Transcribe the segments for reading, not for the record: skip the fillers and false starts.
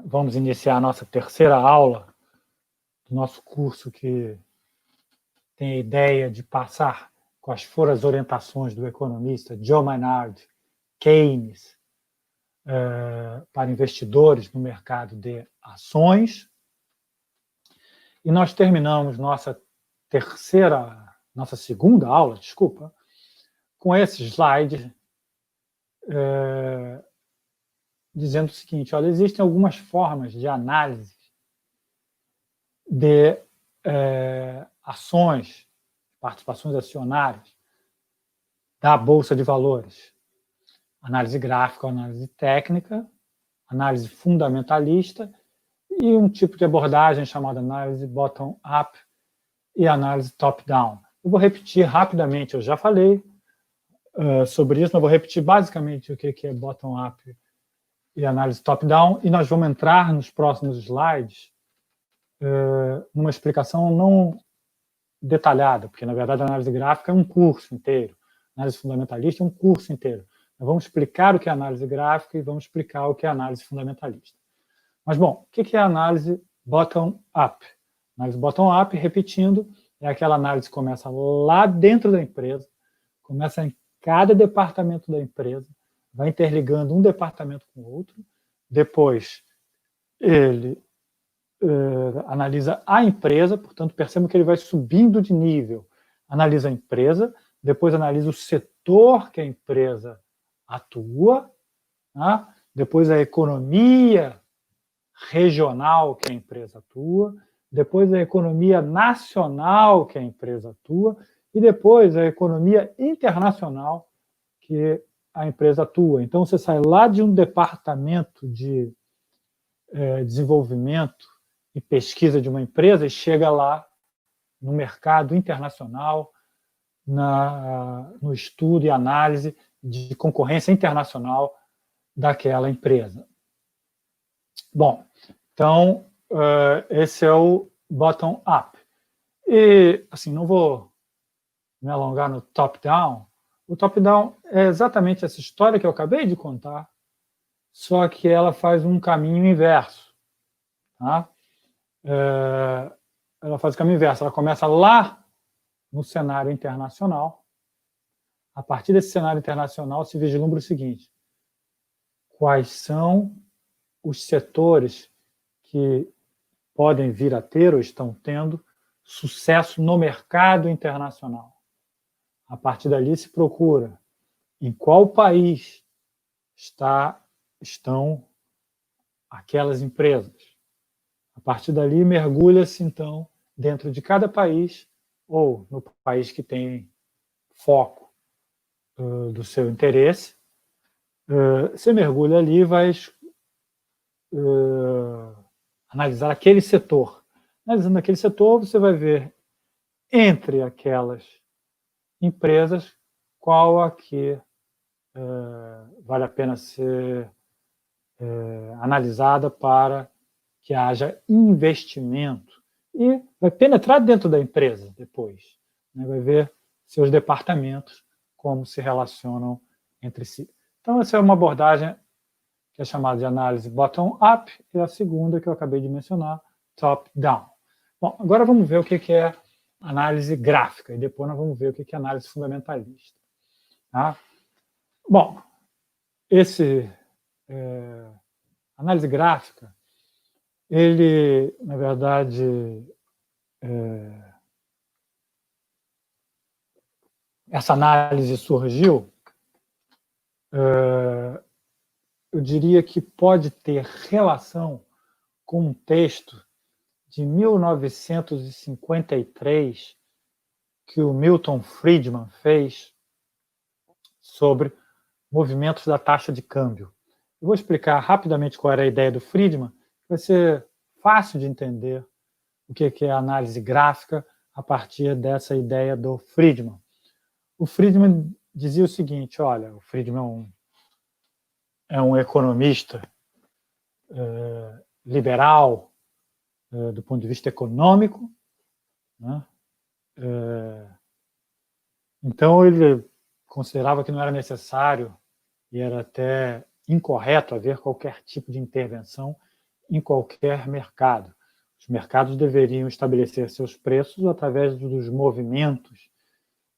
Vamos iniciar a nossa terceira aula do nosso curso que tem a ideia de passar quais foram as orientações do economista Joe Maynard Keynes para investidores no mercado de ações. E nós terminamos nossa segunda aula, com esse slide dizendo o seguinte: olha, existem algumas formas de análise de ações, participações acionárias da Bolsa de Valores. Análise gráfica, análise técnica, análise fundamentalista e um tipo de abordagem chamada análise bottom-up e análise top-down. Eu vou repetir rapidamente, eu já falei sobre isso, mas vou repetir basicamente o que é bottom-up e análise top-down, e nós vamos entrar nos próximos slides numa explicação não detalhada, porque, na verdade, a análise gráfica é um curso inteiro, a análise fundamentalista é um curso inteiro. Nós vamos explicar o que é análise gráfica e vamos explicar o que é análise fundamentalista. Mas, bom, o que é a análise bottom-up? Análise bottom-up, repetindo, é aquela análise que começa lá dentro da empresa, começa em cada departamento da empresa, vai interligando um departamento com o outro, depois ele analisa a empresa, portanto, perceba que ele vai subindo de nível, analisa a empresa, depois analisa o setor que a empresa atua, tá? Depois a economia regional que a empresa atua, depois a economia nacional que a empresa atua e depois a economia internacional que a empresa atua. Então, você sai lá de um departamento de desenvolvimento e pesquisa de uma empresa e chega lá no mercado internacional, no estudo e análise de concorrência internacional daquela empresa. Bom, então, esse é o bottom-up. E, assim, não vou me alongar no top-down. O top-down é exatamente essa história que eu acabei de contar, só que ela faz um caminho inverso. Tá? Ela faz o caminho inverso. Ela começa lá no cenário internacional. A partir desse cenário internacional se vislumbra o seguinte: quais são os setores que podem vir a ter ou estão tendo sucesso no mercado internacional. A partir dali se procura em qual país estão aquelas empresas. A partir dali mergulha-se, então, dentro de cada país ou no país que tem foco do seu interesse. Você mergulha ali e vai analisar aquele setor. Analisando aquele setor, você vai ver entre aquelas empresas qual a que vale a pena ser analisada para que haja investimento e vai penetrar dentro da empresa depois, né? Vai ver seus departamentos, como se relacionam entre si. Então, essa é uma abordagem que é chamada de análise bottom-up, e a segunda que eu acabei de mencionar, top-down. Bom, agora vamos ver o que é análise gráfica, e depois nós vamos ver o que é análise fundamentalista. Tá? Bom, análise gráfica, ele, na verdade, essa análise surgiu, eu diria que pode ter relação com um texto de 1953 que o Milton Friedman fez sobre movimentos da taxa de câmbio. Eu vou explicar rapidamente qual era a ideia do Friedman, vai ser fácil de entender o que é a análise gráfica a partir dessa ideia do Friedman. O Friedman dizia o seguinte: olha, o Friedman é um economista liberal do ponto de vista econômico, né? Então ele considerava que não era necessário e era até incorreto haver qualquer tipo de intervenção em qualquer mercado. Os mercados deveriam estabelecer seus preços através dos movimentos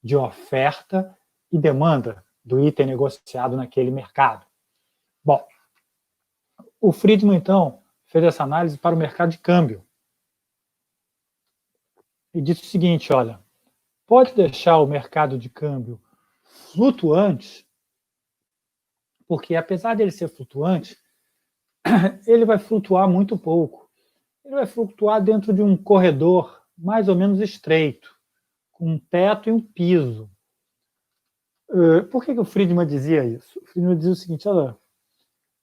de oferta e demanda do item negociado naquele mercado. Bom, o Friedman, então, fez essa análise para o mercado de câmbio. E disse o seguinte, olha, pode deixar o mercado de câmbio flutuante, porque apesar dele ser flutuante, ele vai flutuar muito pouco. Ele vai flutuar dentro de um corredor mais ou menos estreito, com um teto e um piso. Por que o Friedman dizia isso? O Friedman dizia o seguinte, olha,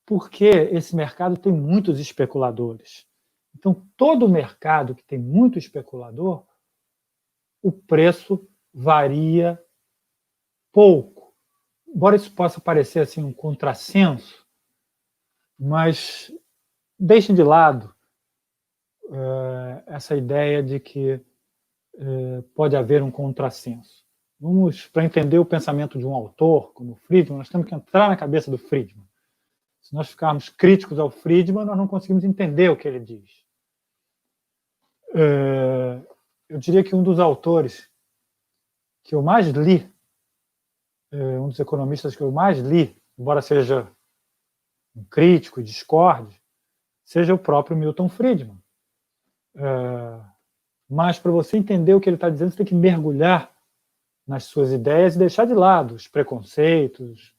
porque esse mercado tem muitos especuladores. Então, todo mercado que tem muito especulador, o preço varia pouco. Embora isso possa parecer assim, um contrassenso, mas deixe de lado essa ideia de que pode haver um contrassenso. Para entender o pensamento de um autor, como Friedman, nós temos que entrar na cabeça do Friedman. Se nós ficarmos críticos ao Friedman, nós não conseguimos entender o que ele diz. Eu diria que um dos autores que eu mais li, um dos economistas que eu mais li, embora seja um crítico e discorde, seja o próprio Milton Friedman. Mas para você entender o que ele está dizendo, você tem que mergulhar nas suas ideias e deixar de lado os preconceitos,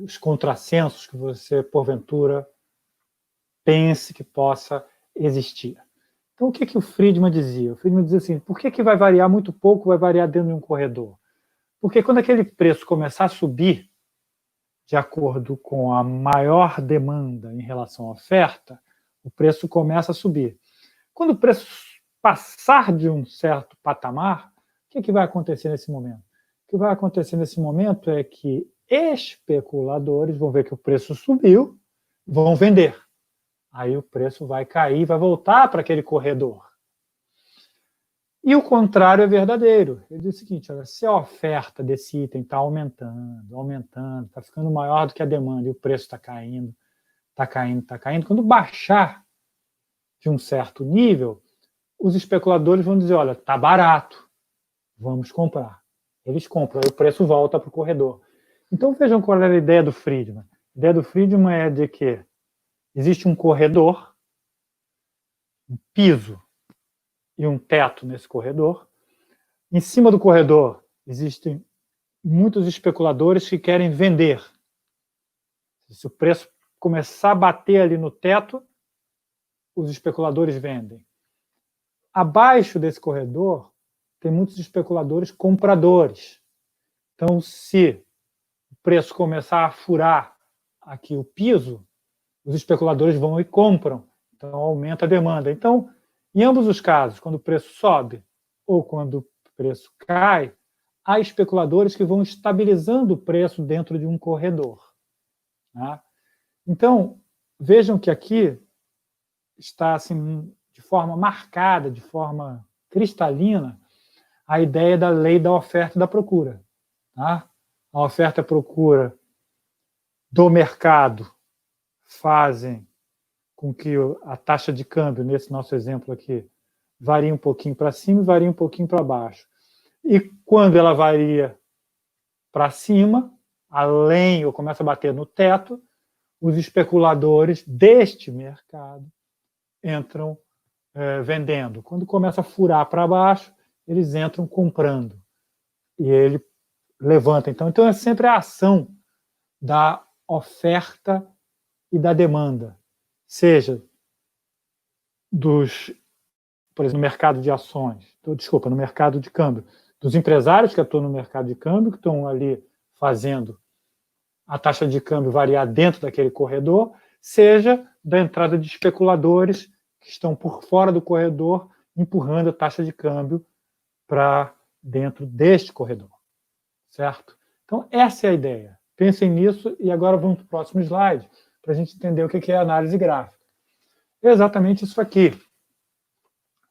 os contrassensos que você, porventura, pense que possa existir. Então, o que o Friedman dizia? O Friedman dizia assim, por que vai variar muito pouco, vai variar dentro de um corredor? Porque quando aquele preço começar a subir, de acordo com a maior demanda em relação à oferta, o preço começa a subir. Quando o preço passar de um certo patamar, o que vai acontecer nesse momento? O que vai acontecer nesse momento é que especuladores vão ver que o preço subiu, vão vender. Aí o preço vai cair, vai voltar para aquele corredor. E o contrário é verdadeiro. Ele diz o seguinte, olha, se a oferta desse item está aumentando, está ficando maior do que a demanda e o preço está caindo, quando baixar de um certo nível, os especuladores vão dizer, olha, está barato, vamos comprar. Eles compram, aí o preço volta para o corredor. Então vejam qual era a ideia do Friedman. A ideia do Friedman é de que existe um corredor, um piso e um teto nesse corredor. Em cima do corredor existem muitos especuladores que querem vender. Se o preço começar a bater ali no teto, os especuladores vendem. Abaixo desse corredor tem muitos especuladores compradores. Então, se o preço começar a furar aqui o piso, os especuladores vão e compram. Então, aumenta a demanda. Então, em ambos os casos, quando o preço sobe ou quando o preço cai, há especuladores que vão estabilizando o preço dentro de um corredor. Tá? Então, vejam que aqui está assim, de forma marcada, de forma cristalina, a ideia da lei da oferta e da procura. Tá? A oferta e a procura do mercado fazem com que a taxa de câmbio, nesse nosso exemplo aqui, varie um pouquinho para cima e varie um pouquinho para baixo. E quando ela varia para cima, além ou começa a bater no teto, os especuladores deste mercado entram vendendo. Quando começa a furar para baixo, eles entram comprando. E ele levanta. Então é sempre a ação da oferta e da demanda. Seja por exemplo, no mercado de ações, no mercado de câmbio, dos empresários que atuam no mercado de câmbio, que estão ali fazendo a taxa de câmbio variar dentro daquele corredor, seja da entrada de especuladores que estão por fora do corredor, empurrando a taxa de câmbio para dentro deste corredor. Certo? Então, essa é a ideia. Pensem nisso e agora vamos para o próximo slide, para a gente entender o que é análise gráfica. É exatamente isso aqui.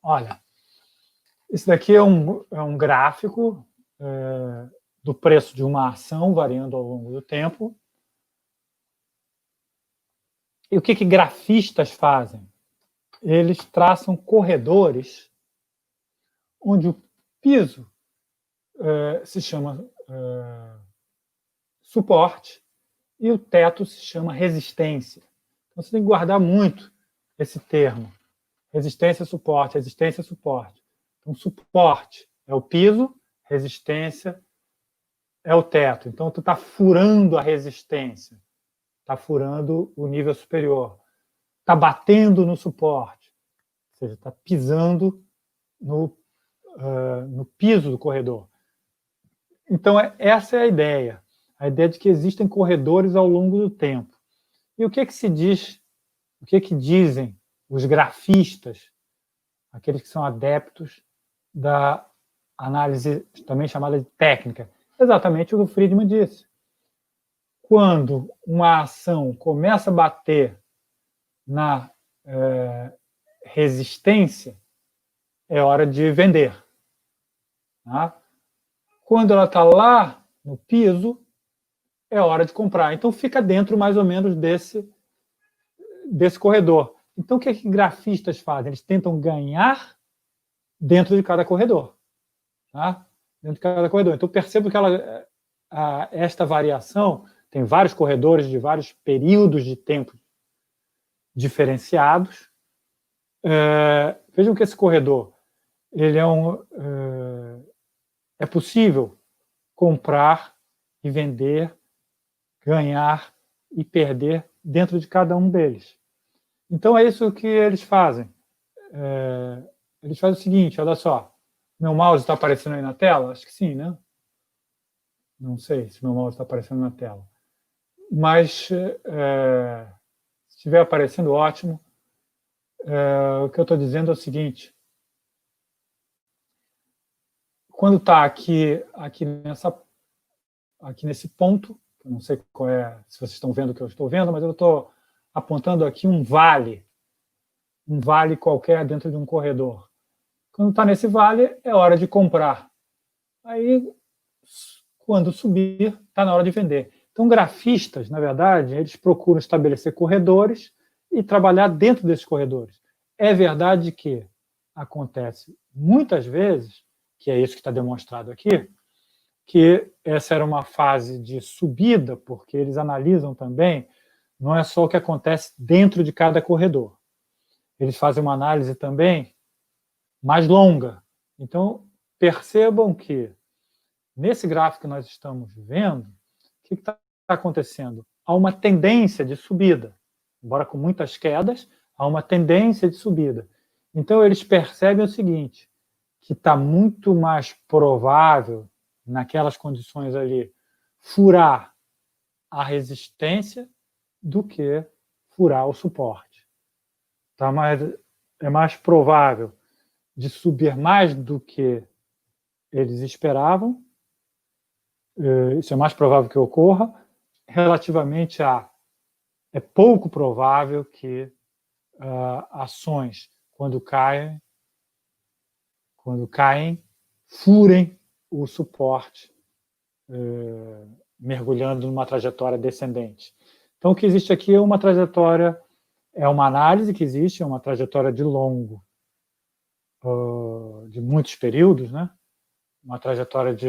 Olha, esse daqui é um gráfico do preço de uma ação variando ao longo do tempo. E o que grafistas fazem? Eles traçam corredores onde o piso se chama suporte e o teto se chama resistência. Então, você tem que guardar muito esse termo. Resistência, suporte, resistência, suporte. Então, suporte é o piso, resistência é o teto. Então, tu está furando a resistência, está furando o nível superior, está batendo no suporte, ou seja, está pisando no piso do corredor. Então, essa é a ideia de que existem corredores ao longo do tempo. E o que se diz, o que dizem os grafistas, aqueles que são adeptos da análise também chamada de técnica? Exatamente o que o Friedman disse. Quando uma ação começa a bater na resistência, é hora de vender. Tá? Quando ela está lá no piso, é hora de comprar. Então, fica dentro mais ou menos desse corredor. Então, o que grafistas fazem? Eles tentam ganhar dentro de cada corredor. Tá? Dentro de cada corredor. Então, percebo que esta variação tem vários corredores de vários períodos de tempo diferenciados. Vejam que esse corredor ele é possível comprar e vender, ganhar e perder dentro de cada um deles. Então, é isso que eles fazem. Eles fazem o seguinte, olha só, meu mouse está aparecendo aí na tela? Acho que sim, né? Não sei se meu mouse está aparecendo na tela. Mas, se estiver aparecendo, ótimo. O que eu estou dizendo é o seguinte. Quando está aqui nesse ponto, eu não sei qual é, se vocês estão vendo o que eu estou vendo, mas eu estou apontando aqui um vale qualquer dentro de um corredor. Quando está nesse vale, é hora de comprar. Aí, quando subir, está na hora de vender. Então, grafistas, na verdade, eles procuram estabelecer corredores e trabalhar dentro desses corredores. É verdade que acontece muitas vezes, que é isso que está demonstrado aqui, que essa era uma fase de subida, porque eles analisam também, não é só o que acontece dentro de cada corredor. Eles fazem uma análise também mais longa. Então, percebam que, nesse gráfico que nós estamos vendo, o que está acontecendo? Há uma tendência de subida. Embora com muitas quedas, há uma tendência de subida. Então, eles percebem o seguinte, que está muito mais provável, naquelas condições ali, furar a resistência do que furar o suporte. Tá? É mais provável de subir mais do que eles esperavam, isso é mais provável que ocorra, relativamente a é pouco provável que ações, quando caem, furem o suporte, mergulhando numa trajetória descendente. Então, o que existe aqui é uma trajetória, é uma análise que existe, é uma trajetória de muitos períodos, né? Uma trajetória de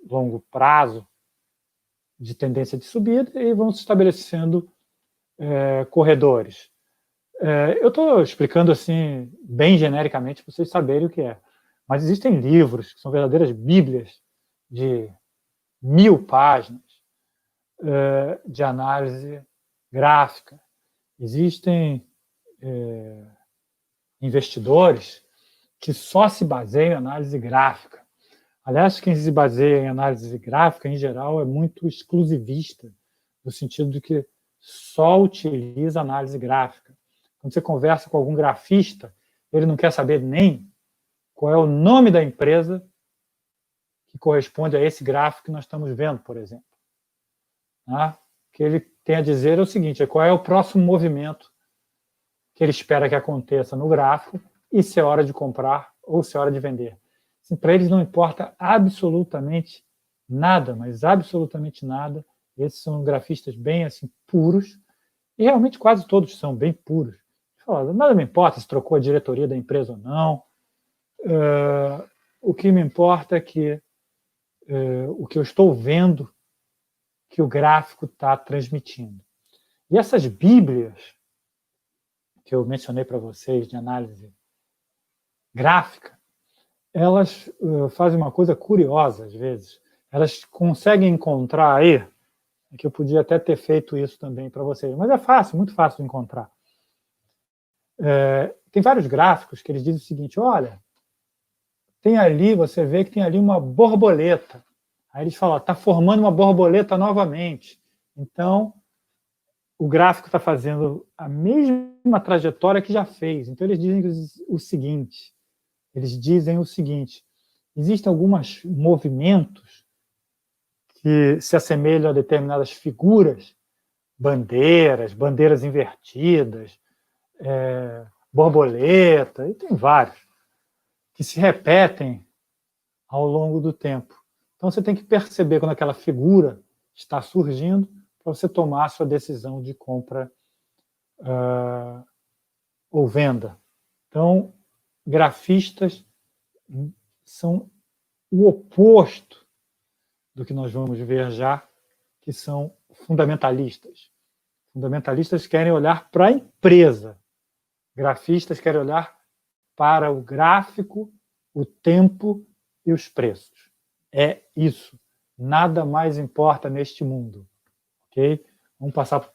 longo prazo, de tendência de subida, e vão se estabelecendo corredores. Eu estou explicando assim, bem genericamente, para vocês saberem o que é. Mas existem livros que são verdadeiras bíblias de 1000 páginas de análise gráfica. Existem investidores que só se baseiam em análise gráfica. Aliás, quem se baseia em análise gráfica, em geral, é muito exclusivista, no sentido de que só utiliza análise gráfica. Quando você conversa com algum grafista, ele não quer saber nem qual é o nome da empresa que corresponde a esse gráfico que nós estamos vendo, por exemplo. O que ele tem a dizer é o seguinte, qual é o próximo movimento que ele espera que aconteça no gráfico e se é hora de comprar ou se é hora de vender. Assim, para eles não importa absolutamente nada, mas absolutamente nada. Esses são grafistas bem assim puros E realmente quase todos são bem puros. Fala, nada me importa se trocou a diretoria da empresa ou não. O que me importa é que o que eu estou vendo que o gráfico está transmitindo. E essas bíblias que eu mencionei para vocês de análise gráfica, elas fazem uma coisa curiosa às vezes. Elas conseguem encontrar aí, que eu podia até ter feito isso também para vocês, mas é fácil, muito fácil de encontrar. Tem vários gráficos que eles dizem o seguinte, olha, tem ali, você vê que tem ali uma borboleta. Aí eles falam, está formando uma borboleta novamente. Então, o gráfico está fazendo a mesma trajetória que já fez. Então, eles dizem o seguinte, existem alguns movimentos que se assemelham a determinadas figuras, bandeiras invertidas, borboleta, e tem vários, que se repetem ao longo do tempo. Então, você tem que perceber quando aquela figura está surgindo para você tomar a sua decisão de compra ou venda. Então, grafistas são o oposto do que nós vamos ver já, que são fundamentalistas. Fundamentalistas querem olhar para a empresa. Grafistas querem olhar para o gráfico, o tempo e os preços. É isso. Nada mais importa neste mundo. Ok? Vamos passar para o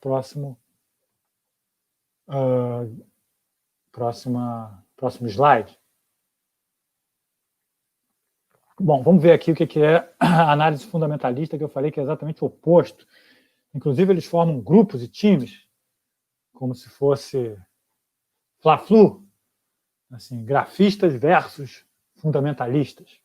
próximo slide. Bom, vamos ver aqui o que é a análise fundamentalista, que eu falei que é exatamente o oposto. Inclusive, eles formam grupos e times, como se fosse Fla-Flu, assim, grafistas versus fundamentalistas.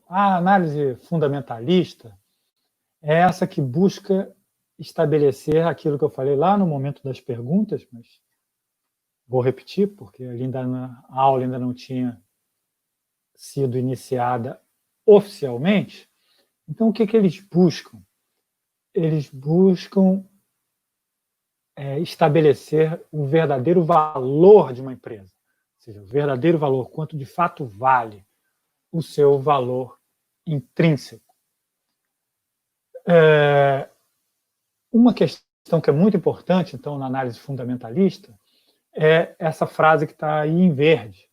A análise fundamentalista é essa que busca estabelecer aquilo que eu falei lá no momento das perguntas, mas vou repetir, porque a aula ainda não tinha sido iniciada oficialmente. Então, o que eles buscam? Eles buscam estabelecer o verdadeiro valor de uma empresa. Ou seja, o verdadeiro valor, quanto de fato vale o seu valor intrínseco. Uma questão que é muito importante, então, na análise fundamentalista, é essa frase que está aí em verde,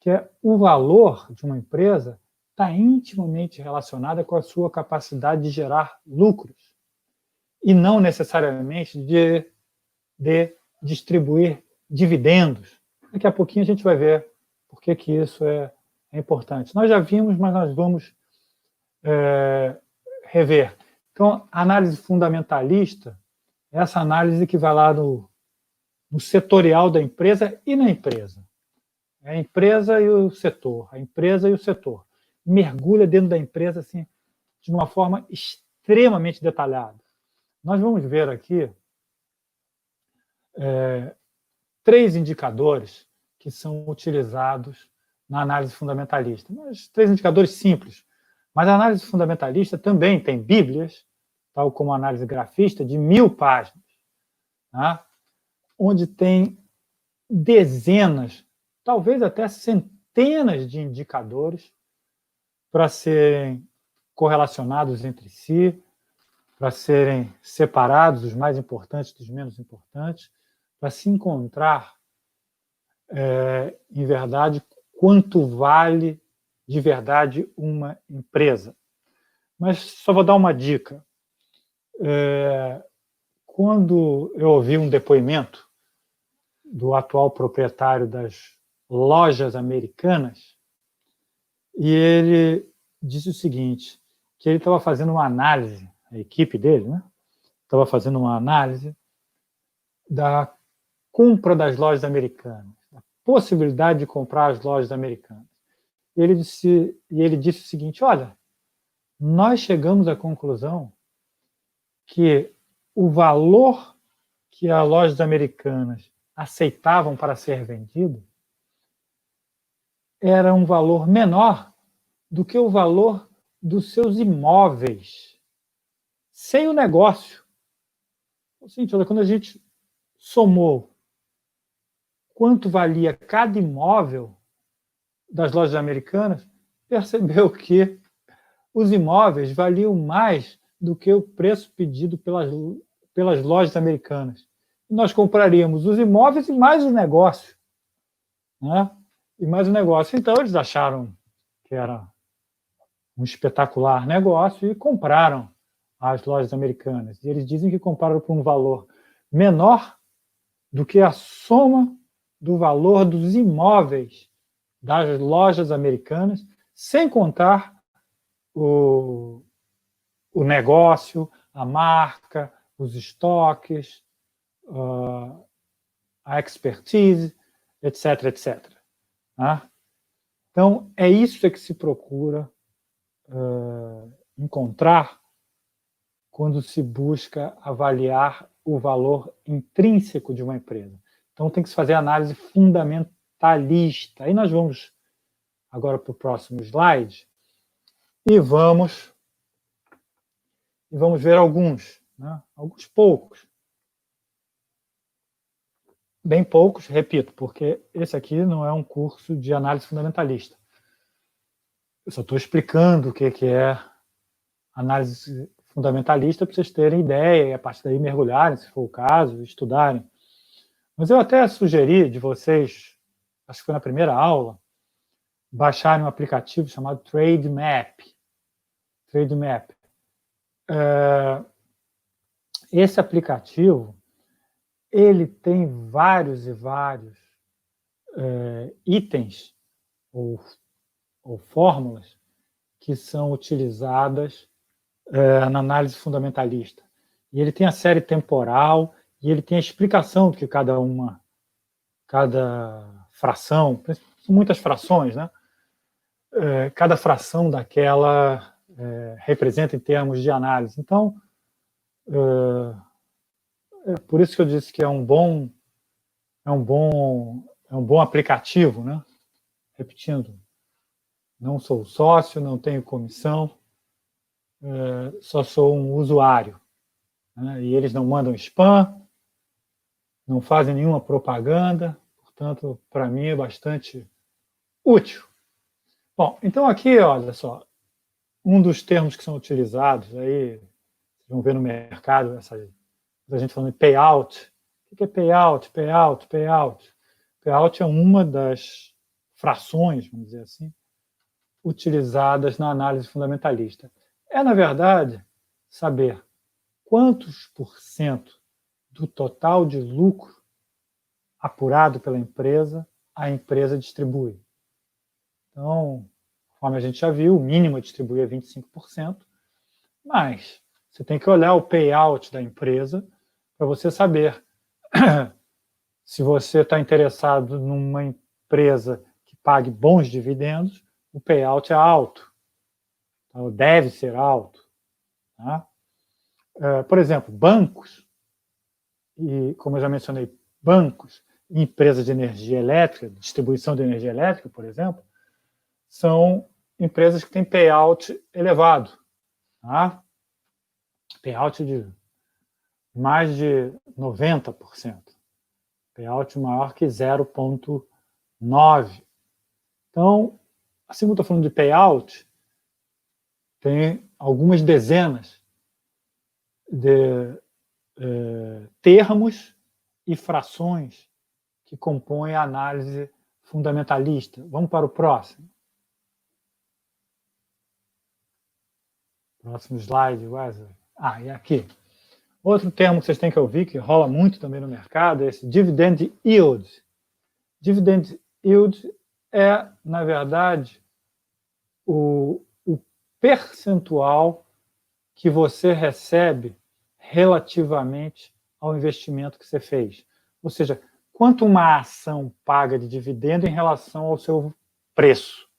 que é o valor de uma empresa está intimamente relacionada com a sua capacidade de gerar lucros e não necessariamente de distribuir dividendos. Daqui a pouquinho a gente vai ver por que isso é importante. Nós já vimos, mas nós vamos rever. Então, a análise fundamentalista é essa análise que vai lá no setorial da empresa e na empresa. É a empresa e o setor, a empresa e o setor. Mergulha dentro da empresa assim, de uma forma extremamente detalhada. Nós vamos ver aqui 3 indicadores que são utilizados na análise fundamentalista. Mas 3 indicadores simples. Mas a análise fundamentalista também tem bíblias, tal como a análise grafista, de 1000 páginas, tá? Onde tem dezenas, talvez até centenas de indicadores para serem correlacionados entre si, para serem separados, os mais importantes dos menos importantes, para se encontrar, em verdade, quanto vale de verdade uma empresa. Mas só vou dar uma dica. Quando eu ouvi um depoimento do atual proprietário das lojas americanas, e ele disse o seguinte, que ele estava fazendo uma análise, a equipe dele, né? Estava fazendo uma análise da compra das lojas americanas, da possibilidade de comprar as lojas americanas. E ele disse o seguinte, olha, nós chegamos à conclusão que o valor que as lojas americanas aceitavam para ser vendido era um valor menor do que o valor dos seus imóveis sem o negócio. Assim, quando a gente somou quanto valia cada imóvel das lojas americanas, percebeu que os imóveis valiam mais do que o preço pedido pelas lojas americanas. E nós compraríamos os imóveis e mais o negócio. Né? E mais o negócio. Então, eles acharam que era um espetacular negócio e compraram as lojas americanas. E eles dizem que compraram por um valor menor do que a soma do valor dos imóveis das lojas americanas, sem contar o negócio, a marca, os estoques, a expertise, etc, etc. Tá? Então, é isso que se procura encontrar quando se busca avaliar o valor intrínseco de uma empresa. Então, tem que se fazer análise fundamentalista. Aí nós vamos agora para o próximo slide e vamos ver alguns, né? Alguns poucos. Bem poucos, repito, porque esse aqui não é um curso de análise fundamentalista. Eu só estou explicando o que é análise fundamentalista para vocês terem ideia e a partir daí mergulharem, se for o caso, estudarem. Mas eu até sugeri de vocês, acho que foi na primeira aula, baixarem um aplicativo chamado Trade Map. Trade Map. Esse aplicativo, ele tem vários e vários itens ou fórmulas que são utilizadas na análise fundamentalista. E ele tem a série temporal e ele tem a explicação do que cada fração, são muitas frações, né? Cada fração daquela representa em termos de análise. Então, é por isso que eu disse que é um bom aplicativo, né? Repetindo, não sou sócio, não tenho comissão, só sou um usuário. Né? E eles não mandam spam, não fazem nenhuma propaganda, portanto, para mim é bastante útil. Bom, então aqui, olha só, um dos termos que são utilizados aí, vocês vão ver no mercado, a gente falando de payout. O que é payout? Payout é uma das frações, vamos dizer assim, utilizadas na análise fundamentalista. É, na verdade, saber quantos % do total de lucro apurado pela empresa a empresa distribui. Então, conforme a gente já viu, o mínimo a distribuir é 25%, mas você tem que olhar o payout da empresa para você saber se você está interessado numa empresa que pague bons dividendos, o payout é alto, então deve ser alto. Tá? Por exemplo, bancos, e como eu já mencionei, bancos e empresas de energia elétrica, distribuição de energia elétrica, por exemplo, são empresas que têm payout elevado. Tá? Payout de mais de 90%. Payout maior que 0,9. Então, assim como eu estou falando de payout, tem algumas dezenas de termos e frações que compõem a análise fundamentalista. Vamos para o próximo. Próximo slide, Wesley. E aqui. Outro termo que vocês têm que ouvir, que rola muito também no mercado, é esse dividend yield. Dividend yield é, na verdade, o percentual que você recebe relativamente ao investimento que você fez. Ou seja, quanto uma ação paga de dividendo em relação ao seu preço.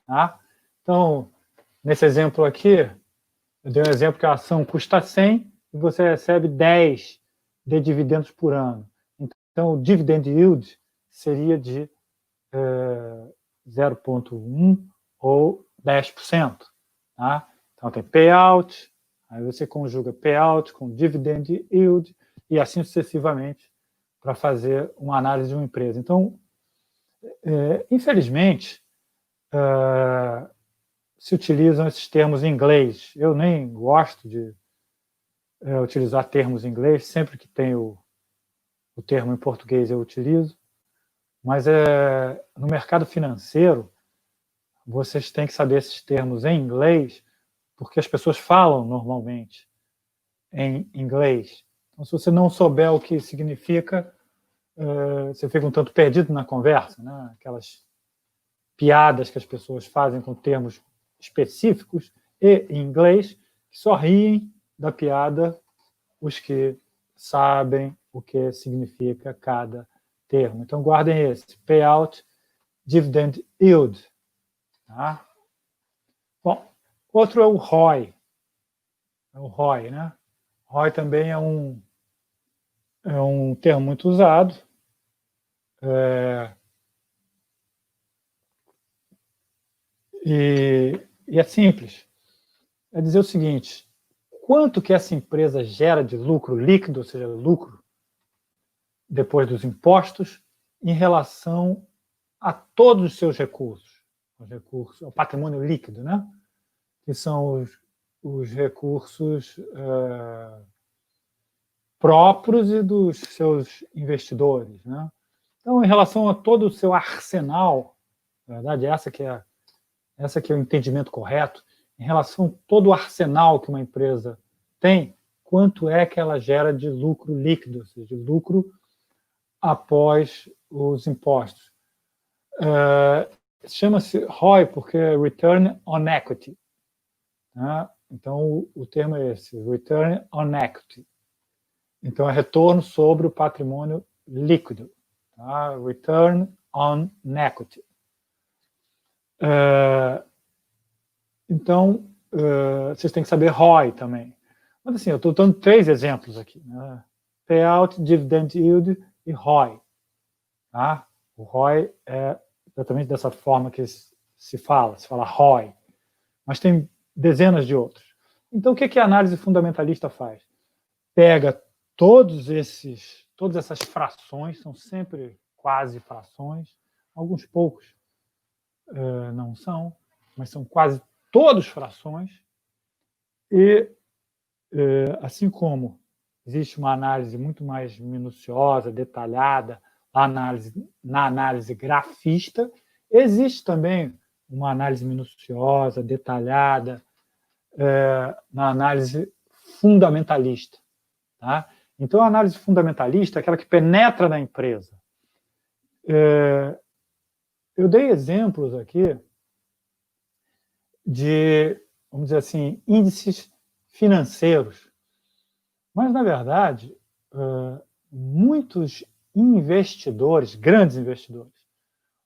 Tá? Então, nesse exemplo aqui, eu dei um exemplo que a ação custa 100 e você recebe 10 de dividendos por ano. Então, o dividend yield seria de 0,1 ou 10%. Tá? Então, tem payout, Aí você conjuga payout com dividend yield e assim sucessivamente para fazer uma análise de uma empresa. Então, infelizmente, se utilizam esses termos em inglês. Eu nem gosto de utilizar termos em inglês, sempre que tem o termo em português eu utilizo, mas no mercado financeiro, vocês têm que saber esses termos em inglês, porque as pessoas falam normalmente em inglês. Então, se você não souber o que significa, você fica um tanto perdido na conversa, né? Aquelas piadas que as pessoas fazem com termos específicos e em inglês, que só riem da piada os que sabem o que significa cada termo. Então, guardem esse, payout, dividend yield. Tá? Bom, outro é o ROI. É o ROI, né? ROI também é um termo muito usado. E é simples. É dizer o seguinte: quanto que essa empresa gera de lucro líquido, ou seja, lucro depois dos impostos, em relação a todos os seus recursos, o patrimônio líquido, né? Que são os recursos próprios e dos seus investidores, né? Então, em relação a todo o seu arsenal, na verdade, essa que é o entendimento correto, em relação a todo o arsenal que uma empresa tem, quanto é que ela gera de lucro líquido, ou seja, de lucro após os impostos. Chama-se ROI porque é Return on Equity. Né? Então, o termo é esse, Return on Equity. Então, é retorno sobre o patrimônio líquido. Tá? Return on Equity. Então, vocês têm que saber ROI também. Mas assim, eu estou dando 3 exemplos aqui. Né? Payout, Dividend Yield e ROI. Tá? O ROI é exatamente dessa forma que se fala ROI. Mas tem dezenas de outros. Então, o que a análise fundamentalista faz? Pega todas essas frações, são sempre quase frações, alguns poucos não são, mas são quase todos frações, e assim como existe uma análise muito mais minuciosa, detalhada, na análise grafista, existe também uma análise minuciosa, detalhada, na análise fundamentalista. Tá? Então, a análise fundamentalista é aquela que penetra na empresa. Eu dei exemplos aqui de, vamos dizer assim, índices financeiros. Mas, na verdade, muitos investidores, grandes investidores,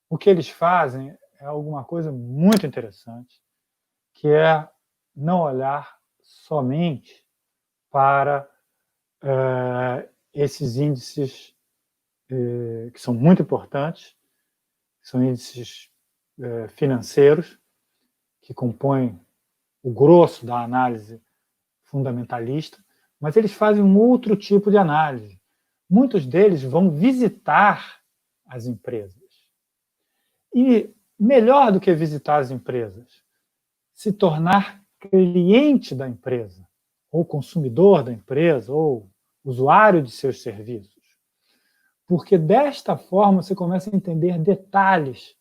o que eles fazem é alguma coisa muito interessante, que é não olhar somente para esses índices que são muito importantes, que são índices financeiros, que compõem o grosso da análise fundamentalista, mas eles fazem um outro tipo de análise. Muitos deles vão visitar as empresas. E melhor do que visitar as empresas, se tornar cliente da empresa, ou consumidor da empresa, ou usuário de seus serviços. Porque desta forma você começa a entender detalhes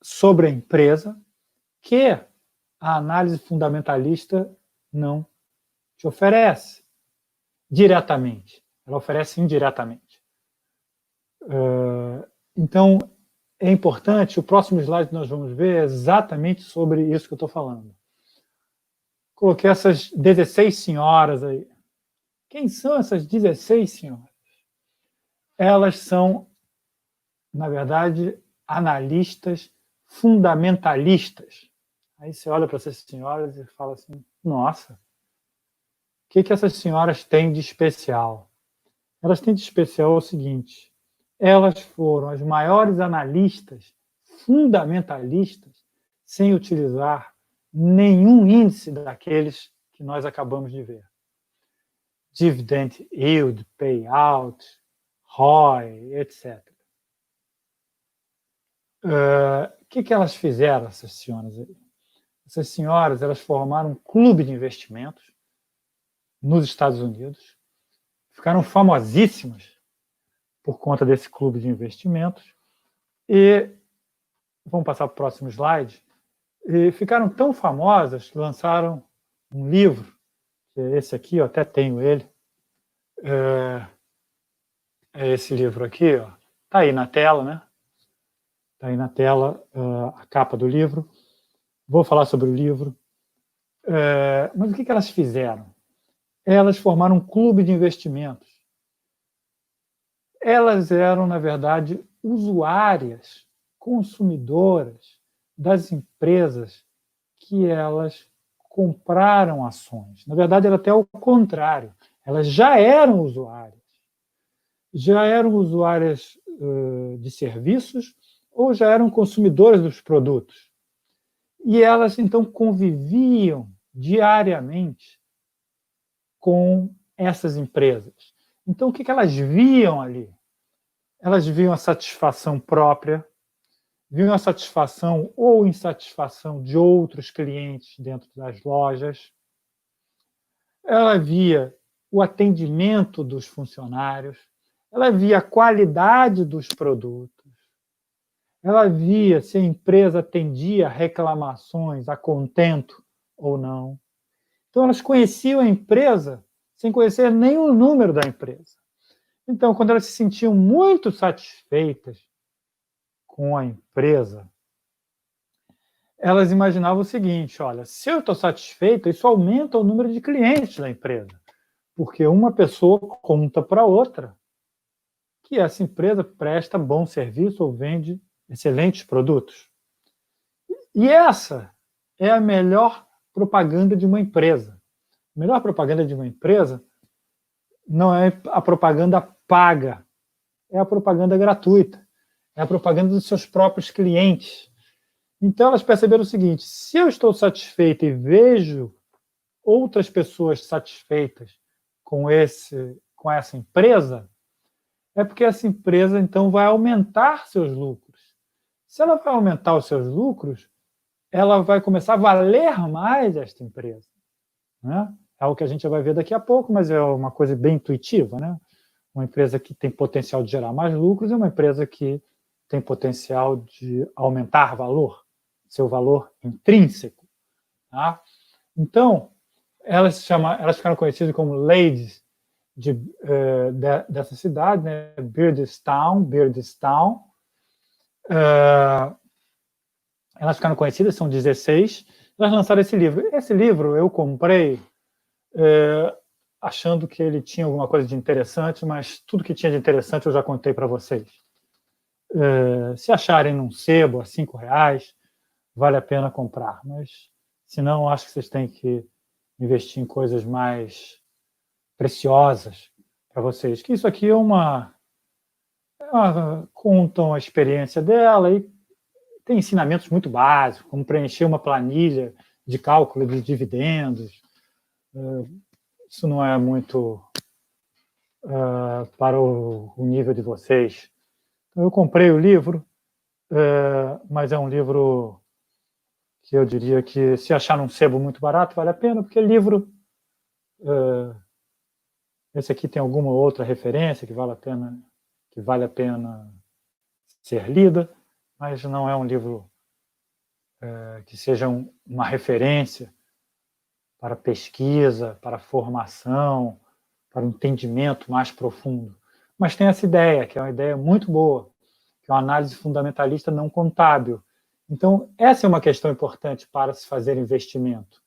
sobre a empresa que a análise fundamentalista não te oferece diretamente, ela oferece indiretamente. Então, é importante, o próximo slide que nós vamos ver é exatamente sobre isso que eu estou falando. Coloquei essas 16 senhoras aí. Quem são essas 16 senhoras? Elas são, na verdade, analistas fundamentalistas. Aí você olha para essas senhoras e fala assim, nossa, o que essas senhoras têm de especial? Elas têm de especial o seguinte, elas foram as maiores analistas fundamentalistas sem utilizar nenhum índice daqueles que nós acabamos de ver. Dividend yield, payout, ROI, etc. O que elas fizeram, essas senhoras aí? Essas senhoras, elas formaram um clube de investimentos nos Estados Unidos, ficaram famosíssimas por conta desse clube de investimentos e, vamos passar para o próximo slide, e ficaram tão famosas que lançaram um livro, que é esse aqui, eu até tenho ele, é esse livro aqui, ó, tá aí na tela, né? Tá aí na tela a capa do livro. Vou falar sobre o livro. Mas o que elas fizeram? Elas formaram um clube de investimentos. Elas eram, na verdade, usuárias, consumidoras das empresas que elas compraram ações. Na verdade, era até o contrário. Elas já eram usuárias de serviços ou já eram consumidoras dos produtos. E elas, então, conviviam diariamente com essas empresas. Então, o que elas viam ali? Elas viam a satisfação própria, viam a satisfação ou insatisfação de outros clientes dentro das lojas. Ela via o atendimento dos funcionários, ela via a qualidade dos produtos, ela via se a empresa atendia reclamações a contento ou não. Então, elas conheciam a empresa sem conhecer nem o número da empresa. Então, quando elas se sentiam muito satisfeitas com a empresa, elas imaginavam o seguinte: olha, se eu estou satisfeita, isso aumenta o número de clientes da empresa, porque uma pessoa conta para outra que essa empresa presta bom serviço ou vende excelentes produtos. E essa é a melhor propaganda de uma empresa. A melhor propaganda de uma empresa não é a propaganda paga, é a propaganda gratuita, é a propaganda dos seus próprios clientes. Então, elas perceberam o seguinte: se eu estou satisfeito e vejo outras pessoas satisfeitas com essa empresa, é porque essa empresa, então, vai aumentar seus lucros. Se ela vai aumentar os seus lucros, ela vai começar a valer mais esta empresa. Né? É algo que a gente vai ver daqui a pouco, mas é uma coisa bem intuitiva. Né? Uma empresa que tem potencial de gerar mais lucros é uma empresa que tem potencial de aumentar valor, seu valor intrínseco. Tá? Então, elas ficaram conhecidas como ladies dessa cidade, né? Beardstown. Elas ficaram conhecidas, são 16. Elas lançaram esse livro. Esse livro eu comprei achando que ele tinha alguma coisa de interessante, mas tudo que tinha de interessante eu já contei para vocês. Se acharem num sebo a R$5, vale a pena comprar, mas se não, acho que vocês têm que investir em coisas mais preciosas para vocês. Que isso aqui contam a experiência dela e tem ensinamentos muito básicos, como preencher uma planilha de cálculo de dividendos. Isso não é muito para o nível de vocês. Então, eu comprei o livro, mas é um livro que eu diria que, se achar num sebo muito barato, vale a pena, porque livro... esse aqui tem alguma outra referência que vale a pena ser lida, mas não é um livro que seja uma referência para pesquisa, para formação, para um entendimento mais profundo. Mas tem essa ideia, que é uma ideia muito boa, que é uma análise fundamentalista não contábil. Então, essa é uma questão importante para se fazer investimento,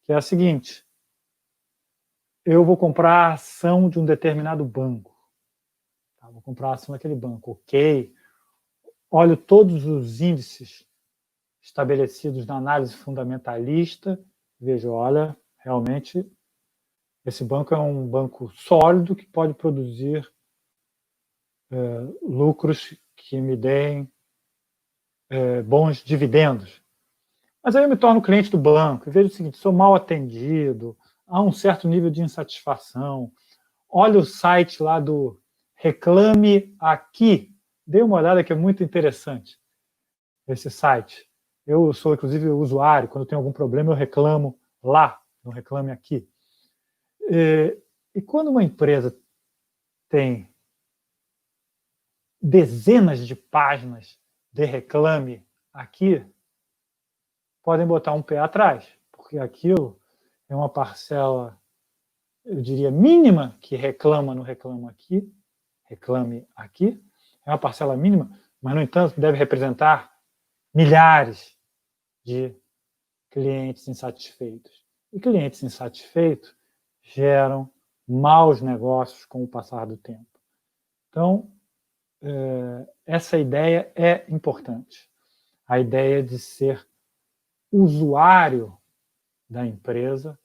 que é a seguinte: eu vou comprar a ação de um determinado banco. Tá? Vou comprar a ação daquele banco, ok. Olho todos os índices estabelecidos na análise fundamentalista, vejo, olha, realmente esse banco é um banco sólido que pode produzir lucros que me deem bons dividendos. Mas aí eu me torno cliente do banco e vejo o seguinte, sou mal atendido, há um certo nível de insatisfação. Olha o site lá do Reclame Aqui. Dê uma olhada que é muito interessante esse site. Eu sou, inclusive, usuário. Quando tem algum problema, eu reclamo lá, no Reclame Aqui. E quando uma empresa tem dezenas de páginas de Reclame Aqui, podem botar um pé atrás, porque aquilo é uma parcela, eu diria, mínima que reclama no Reclame Aqui, é uma parcela mínima, mas, no entanto, deve representar milhares de clientes insatisfeitos. E clientes insatisfeitos geram maus negócios com o passar do tempo. Então, essa ideia é importante. A ideia de ser usuário da empresa,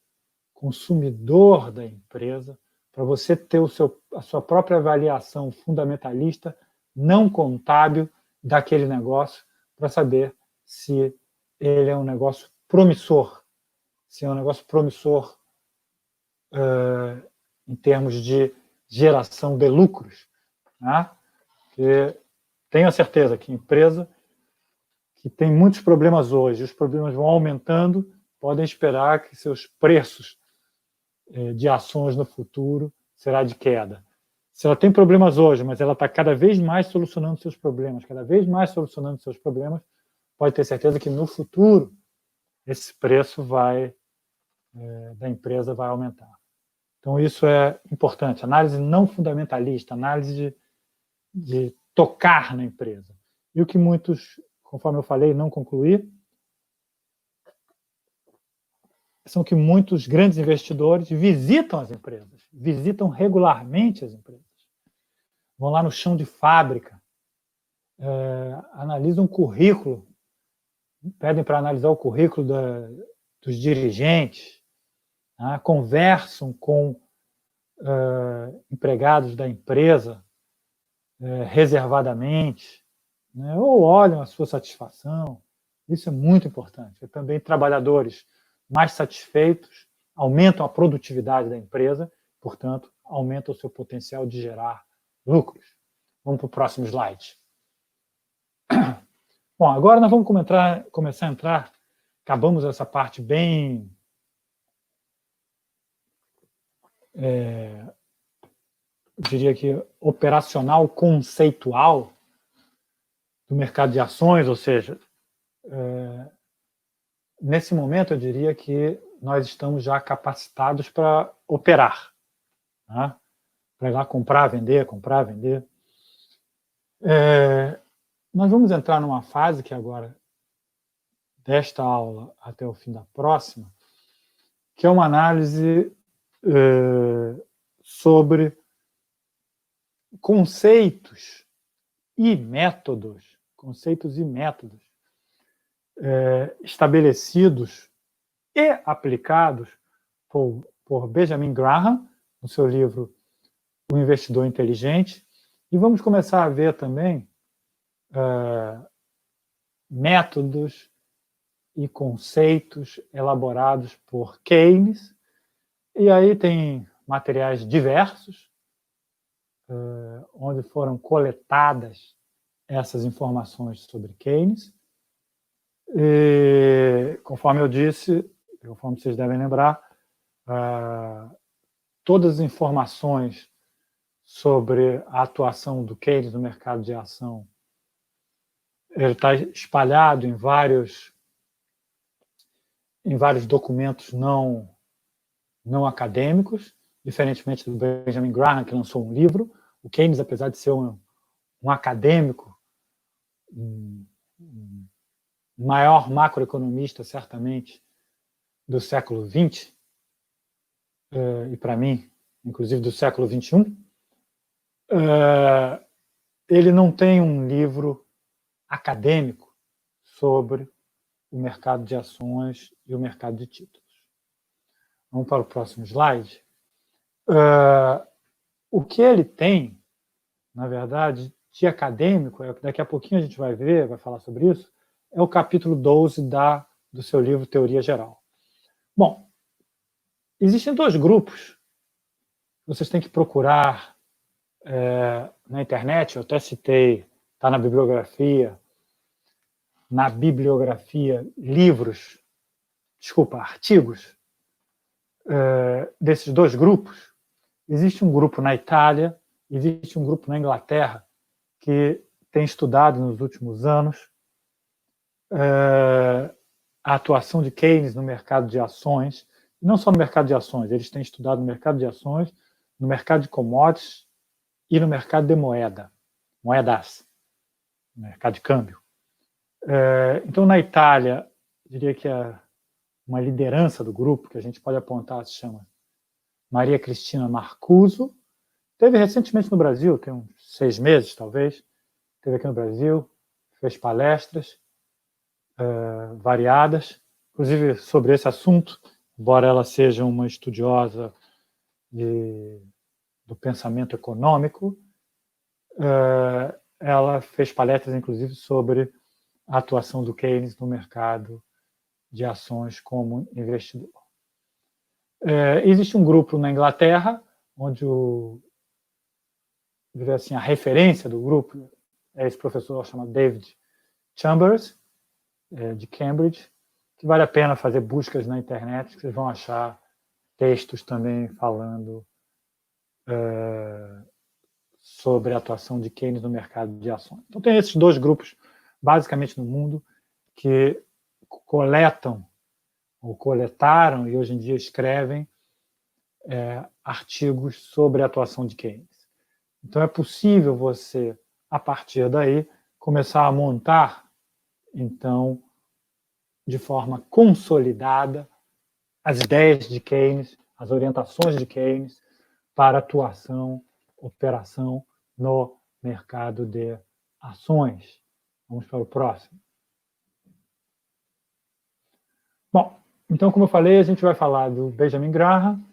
consumidor da empresa, para você ter a sua própria avaliação fundamentalista, não contábil, daquele negócio, para saber se ele é um negócio promissor, se é um negócio promissor em termos de geração de lucros. Né? Porque tenho a certeza que empresa que tem muitos problemas hoje, os problemas vão aumentando, podem esperar que seus preços de ações no futuro será de queda. Se ela tem problemas hoje, mas ela está cada vez mais solucionando seus problemas, pode ter certeza que no futuro esse preço da empresa vai aumentar. Então isso é importante. Análise não fundamentalista, análise de tocar na empresa. E o que muitos, conforme eu falei, não concluí, são que muitos grandes investidores visitam as empresas, visitam regularmente as empresas. Vão lá no chão de fábrica, analisam o currículo, pedem para analisar o currículo dos dirigentes, né? Conversam com empregados da empresa reservadamente, né? Ou olham a sua satisfação. Isso é muito importante. E também trabalhadores mais satisfeitos aumentam a produtividade da empresa, portanto, aumentam o seu potencial de gerar lucros. Vamos para o próximo slide. Bom, agora nós vamos começar a entrar, acabamos essa parte bem eu diria que operacional, conceitual do mercado de ações, ou seja, nesse momento eu diria que nós estamos já capacitados para operar, né? Para ir lá comprar, vender. Nós vamos entrar numa fase que agora, desta aula até o fim da próxima, que é uma análise sobre conceitos e métodos estabelecidos e aplicados por Benjamin Graham, no seu livro O Investidor Inteligente, e vamos começar a ver também métodos e conceitos elaborados por Keynes, e aí tem materiais diversos, onde foram coletadas essas informações sobre Keynes. E, conforme eu disse, conforme vocês devem lembrar, todas as informações sobre a atuação do Keynes no mercado de ação, ele está espalhado em vários documentos não acadêmicos, diferentemente do Benjamin Graham, que lançou um livro. O Keynes, apesar de ser um acadêmico, maior macroeconomista, certamente, do século XX, e para mim, inclusive do século XXI, ele não tem um livro acadêmico sobre o mercado de ações e o mercado de títulos. Vamos para o próximo slide. O que ele tem, na verdade, de acadêmico, daqui a pouquinho a gente vai falar sobre isso, é o capítulo 12 da do seu livro Teoria Geral. Bom, existem dois grupos. Vocês têm que procurar na internet, eu até citei, está na bibliografia, artigos desses dois grupos. Existe um grupo na Itália, existe um grupo na Inglaterra que tem estudado nos últimos anos a atuação de Keynes no mercado de ações, não só no mercado de ações, eles têm estudado no mercado de ações, no mercado de commodities e no mercado de moedas, no mercado de câmbio. Então, na Itália, diria que uma liderança do grupo, que a gente pode apontar, se chama Maria Cristina Marcuso. Teve recentemente no Brasil, tem uns 6 meses, talvez, esteve aqui no Brasil, fez palestras variadas, inclusive sobre esse assunto, embora ela seja uma estudiosa do pensamento econômico, ela fez palestras, inclusive, sobre a atuação do Keynes no mercado de ações como investidor. Existe um grupo na Inglaterra, onde a referência do grupo é esse professor chamado David Chambers, de Cambridge, que vale a pena fazer buscas na internet, que vocês vão achar textos também falando sobre a atuação de Keynes no mercado de ações. Então, tem esses dois grupos, basicamente no mundo, que coletaram e hoje em dia escrevem artigos sobre a atuação de Keynes. Então, é possível você, a partir daí, começar a montar, então, de forma consolidada, as ideias de Keynes, as orientações de Keynes para atuação, operação no mercado de ações. Vamos para o próximo. Bom, então, como eu falei, a gente vai falar do Benjamin Graham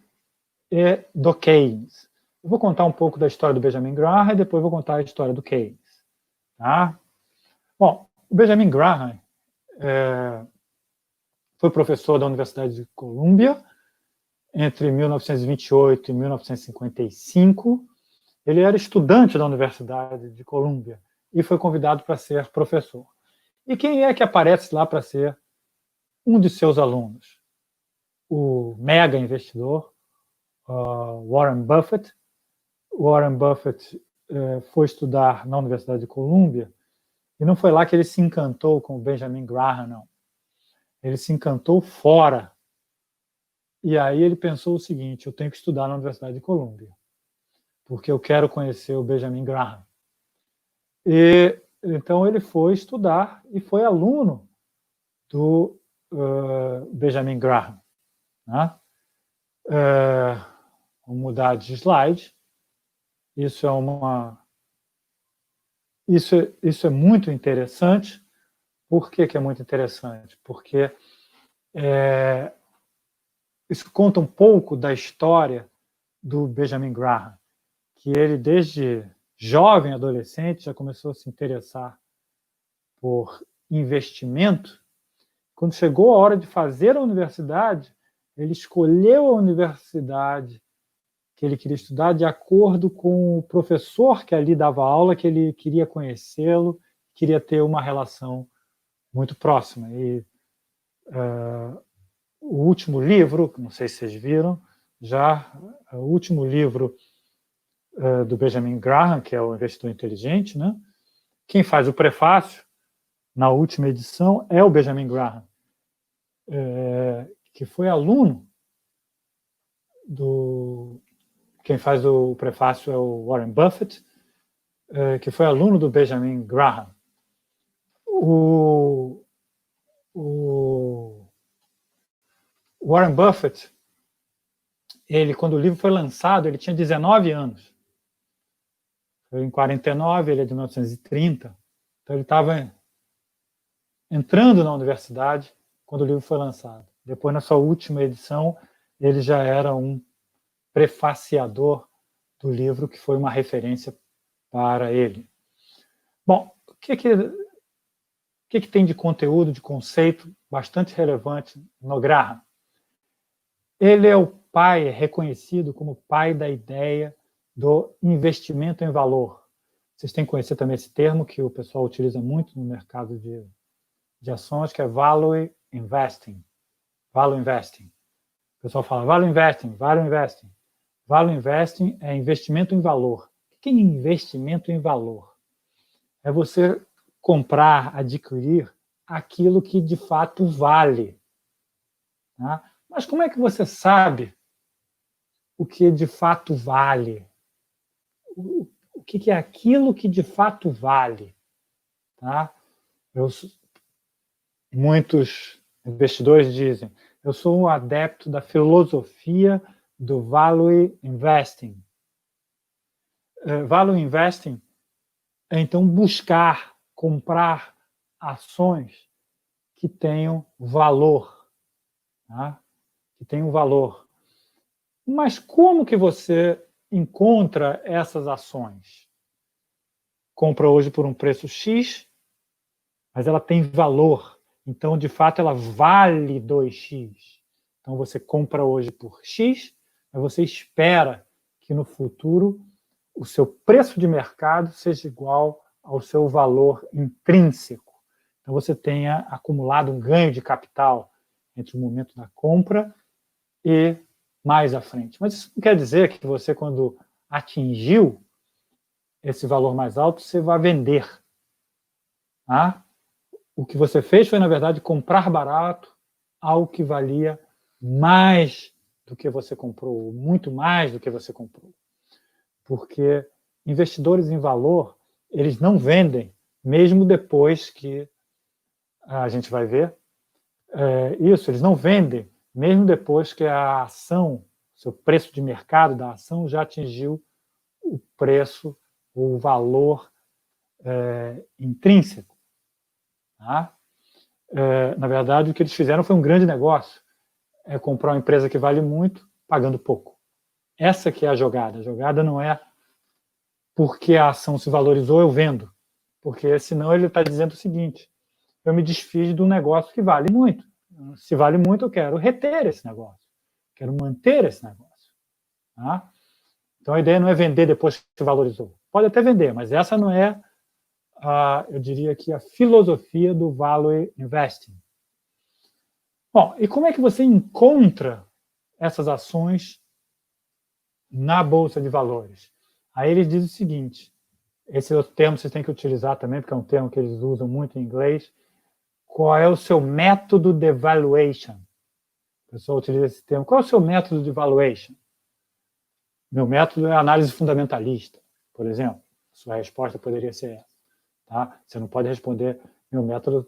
e do Keynes. Eu vou contar um pouco da história do Benjamin Graham e depois vou contar a história do Keynes. Tá? Bom, o Benjamin Graham foi professor da Universidade de Colômbia entre 1928 e 1955. Ele era estudante da Universidade de Colômbia e foi convidado para ser professor. E quem é que aparece lá para ser um de seus alunos? O mega investidor Warren Buffett. Warren Buffett foi estudar na Universidade de Colômbia e não foi lá que ele se encantou com o Benjamin Graham, não. Ele se encantou fora. E aí ele pensou o seguinte: eu tenho que estudar na Universidade de Colômbia, porque eu quero conhecer o Benjamin Graham. E então ele foi estudar e foi aluno do Benjamin Graham. Né? Vou mudar de slide. Isso é muito interessante. Por que é muito interessante? Porque isso conta um pouco da história do Benjamin Graham, que ele, desde jovem, adolescente, já começou a se interessar por investimento. Quando chegou a hora de fazer a universidade, ele escolheu a universidade que ele queria estudar de acordo com o professor que ali dava aula, que ele queria conhecê-lo, queria ter uma relação muito próxima. E o último livro, não sei se vocês viram, o último livro do Benjamin Graham, que é o Investidor Inteligente, né? Quem faz o prefácio na última edição é o Benjamin Graham, que foi aluno Quem faz o prefácio é o Warren Buffett, que foi aluno do Benjamin Graham. O Warren Buffett, quando o livro foi lançado, ele tinha 19 anos. Foi em 49, ele é de 1930. Então ele estava entrando na universidade quando o livro foi lançado. Depois, na sua última edição, ele já era um prefaciador do livro, que foi uma referência para ele. Bom, o que que tem de conteúdo, de conceito bastante relevante no Graham? Ele é o pai, é reconhecido como pai da ideia do investimento em valor. Vocês têm que conhecer também esse termo que o pessoal utiliza muito no mercado de ações, que é value investing. Value investing. O pessoal fala value investing, value investing. Value investing é investimento em valor. O que é investimento em valor? É você comprar, adquirir aquilo que de fato vale. Tá? Mas como é que você sabe o que de fato vale? O que é aquilo que de fato vale? Tá? Muitos investidores dizem, eu sou um adepto da filosofia do value investing. Value investing é, então, buscar, comprar ações que tenham valor. Tá? Que tenham valor. Mas como que você encontra essas ações? Compra hoje por um preço X, mas ela tem valor. Então, de fato, ela vale 2x. Então, você compra hoje por X, mas você espera que no futuro o seu preço de mercado seja igual ao seu valor intrínseco. Então, você tenha acumulado um ganho de capital entre o momento da compra e mais à frente. Mas isso não quer dizer que você, quando atingiu esse valor mais alto, você vai vender. Tá? O que você fez foi, na verdade, comprar barato algo que valia mais do que você comprou, muito mais do que você comprou. Porque investidores em valor, eles não vendem, mesmo depois que a gente vai ver isso, eles não vendem, mesmo depois que a ação, seu preço de mercado da ação já atingiu o preço, o valor intrínseco. Tá? Na verdade, o que eles fizeram foi um grande negócio. É comprar uma empresa que vale muito, pagando pouco. Essa que é a jogada. A jogada não é porque a ação se valorizou, eu vendo. Porque senão ele está dizendo o seguinte, eu me desfiz de um negócio que vale muito. Se vale muito, eu quero reter esse negócio. Quero manter esse negócio. Tá? Então, a ideia não é vender depois que se valorizou. Pode até vender, mas essa não é, eu diria que, a filosofia do value investing. Bom, e como é que você encontra essas ações na Bolsa de Valores? Aí eles dizem o seguinte, esse outro termo você tem que utilizar também, porque é um termo que eles usam muito em inglês. Qual é o seu método de valuation? O pessoal utiliza esse termo. Qual é o seu método de valuation? Meu método é análise fundamentalista, por exemplo. Sua resposta poderia ser essa. Tá? Você não pode responder, meu método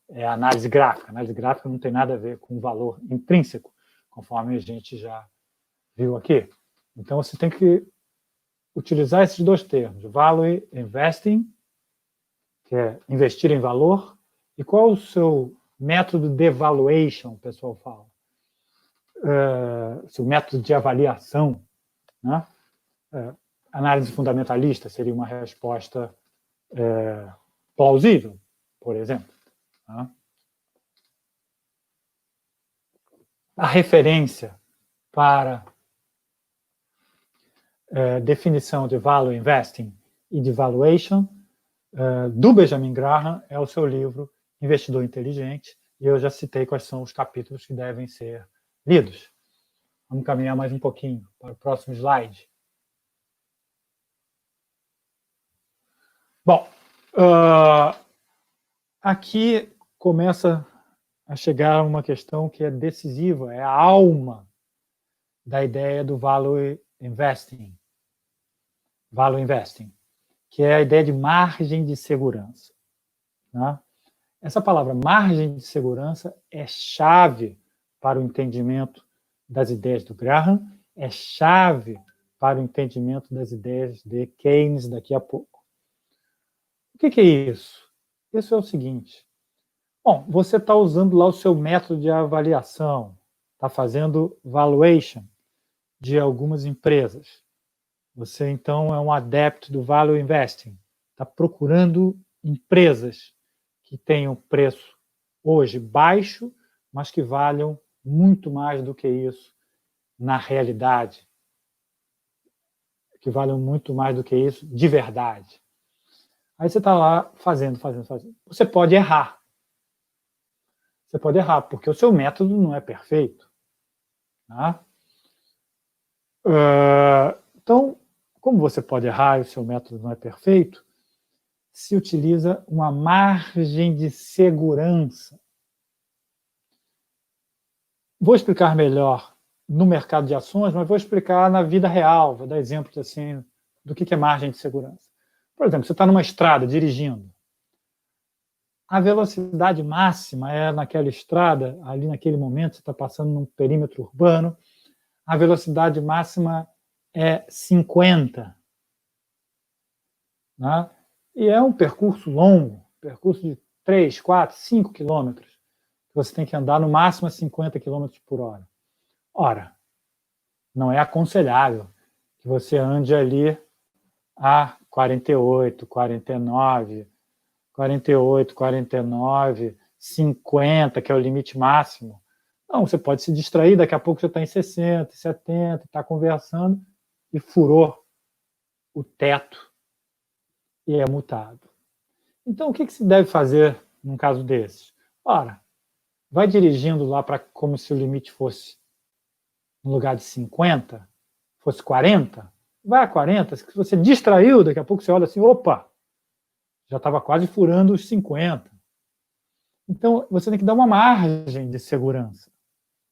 é análise gráfica. Análise gráfica não tem nada a ver com valor intrínseco, conforme a gente já viu aqui. Então, você tem que utilizar esses dois termos, value investing, que é investir em valor, e qual o seu método de valuation, o pessoal fala? Seu método de avaliação, né? Análise fundamentalista seria uma resposta plausível, por exemplo. Tá? A referência para definição de value investing e de valuation do Benjamin Graham é o seu livro Investidor Inteligente, e eu já citei quais são os capítulos que devem ser lidos. Vamos caminhar mais um pouquinho para o próximo slide. Bom, aqui começa a chegar uma questão que é decisiva, é a alma da ideia do value investing. Value investing, que é a ideia de margem de segurança. Né? Essa palavra margem de segurança é chave para o entendimento das ideias do Graham, é chave para o entendimento das ideias de Keynes daqui a pouco. O que é isso? Isso é o seguinte. Bom, você está usando lá o seu método de avaliação, está fazendo valuation de algumas empresas. Você, então, é um adepto do value investing, está procurando empresas que tenham preço hoje baixo, mas que valham muito mais do que isso na realidade, que valham muito mais do que isso de verdade. Aí você está lá fazendo. Você pode errar. Você pode errar, porque o seu método não é perfeito. Tá? Então, como você pode errar e o seu método não é perfeito, se utiliza uma margem de segurança. Vou explicar melhor no mercado de ações, mas vou explicar na vida real, vou dar exemplos assim do que é margem de segurança. Por exemplo, você está numa estrada dirigindo. A velocidade máxima é naquela estrada, ali naquele momento, você está passando num perímetro urbano, a velocidade máxima é 50. Né? E é um percurso longo, percurso de 3, 4, 5 quilômetros, que você tem que andar no máximo a 50 quilômetros por hora. Ora, não é aconselhável que você ande ali a 48, 49, 50, que é o limite máximo. Não, você pode se distrair, daqui a pouco você está em 60, 70, está conversando e furou o teto e é multado. Então, o que se deve fazer num caso desses? Ora, vai dirigindo lá para como se o limite fosse, no lugar de 50, fosse 40, vai a 40, se você distraiu, daqui a pouco você olha assim, opa, já estava quase furando os 50. Então, você tem que dar uma margem de segurança.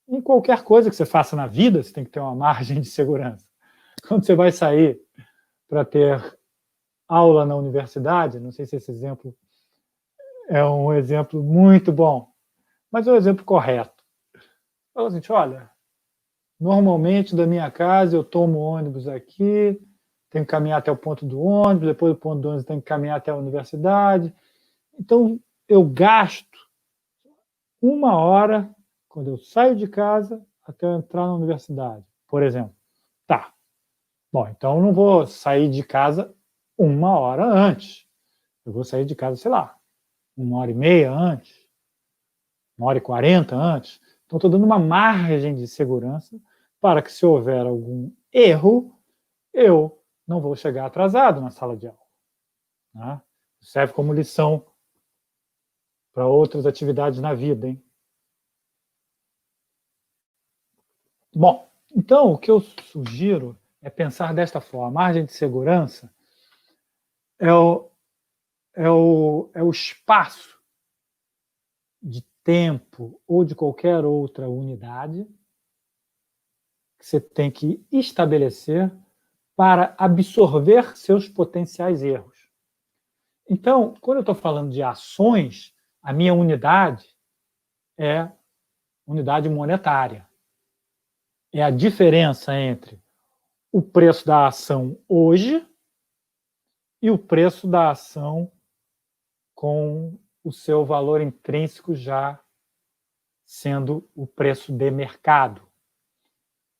Em qualquer coisa que você faça na vida, você tem que ter uma margem de segurança. Quando você vai sair para ter aula na universidade, não sei se esse exemplo é um exemplo muito bom, mas é um exemplo correto. Fala assim, olha, normalmente da minha casa eu tomo ônibus aqui, tenho que caminhar até o ponto do ônibus, depois do ponto do ônibus tenho que caminhar até a universidade. Então, eu gasto 1 hora quando eu saio de casa até eu entrar na universidade, por exemplo. Tá. Bom, então eu não vou sair de casa 1 hora antes. Eu vou sair de casa, sei lá, 1h30 antes, 1h40 antes. Então, estou dando uma margem de segurança para que, se houver algum erro, eu não vou chegar atrasado na sala de aula. Né? Serve como lição para outras atividades na vida, hein? Bom, então o que eu sugiro é pensar desta forma. A margem de segurança é o espaço de tempo ou de qualquer outra unidade que você tem que estabelecer para absorver seus potenciais erros. Então, quando eu estou falando de ações, a minha unidade é unidade monetária. É a diferença entre o preço da ação hoje e o preço da ação com o seu valor intrínseco já sendo o preço de mercado.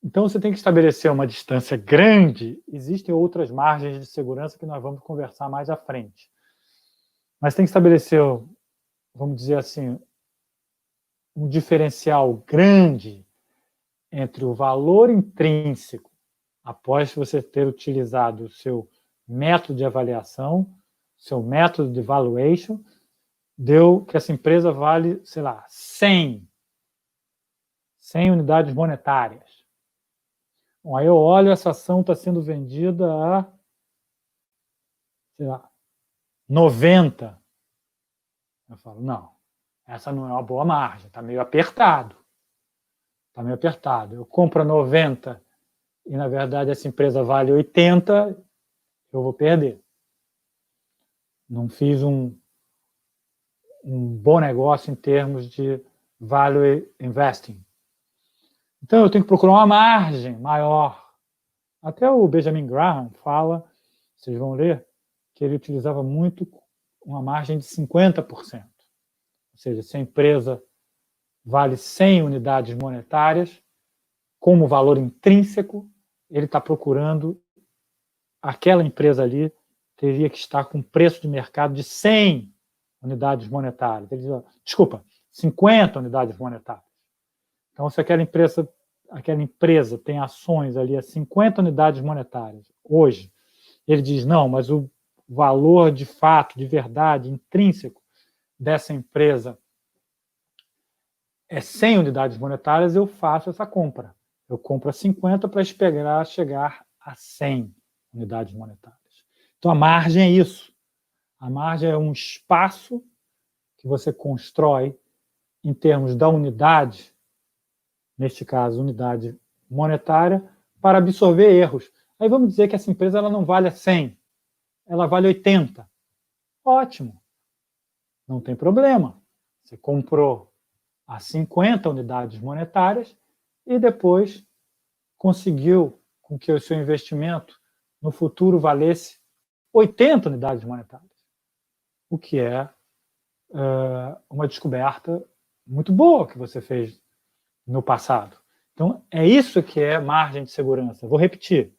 Então, você tem que estabelecer uma distância grande. Existem outras margens de segurança que nós vamos conversar mais à frente. Mas tem que estabelecer, vamos dizer assim, um diferencial grande entre o valor intrínseco, após você ter utilizado o seu método de avaliação, seu método de valuation, deu que essa empresa vale, sei lá, 100 unidades monetárias. Bom, aí eu olho, essa ação está sendo vendida a, sei lá, 90. Eu falo, não, essa não é uma boa margem, está meio apertado. Está meio apertado. Eu compro a 90 e, na verdade, essa empresa vale 80, eu vou perder. Não fiz um bom negócio em termos de value investing. Então, eu tenho que procurar uma margem maior. Até o Benjamin Graham fala, vocês vão ler, que ele utilizava muito uma margem de 50%. Ou seja, se a empresa vale 100 unidades monetárias, como valor intrínseco, ele está procurando, aquela empresa ali teria que estar com preço de mercado de 100 unidades monetárias. Ele diz, desculpa, 50 unidades monetárias. Então, se aquela empresa tem ações ali a 50 unidades monetárias hoje, ele diz, não, mas o valor de fato, de verdade, intrínseco dessa empresa é 100 unidades monetárias, eu faço essa compra. Eu compro a 50 para chegar a 100 unidades monetárias. Então, a margem é isso. A margem é um espaço que você constrói em termos da unidade, neste caso, unidade monetária, para absorver erros. Aí vamos dizer que essa empresa ela não vale 100, ela vale 80. Ótimo, não tem problema. Você comprou a 50 unidades monetárias e depois conseguiu com que o seu investimento no futuro valesse 80 unidades monetárias, o que é uma descoberta muito boa que você fez no passado. Então, é isso que é margem de segurança. Vou repetir.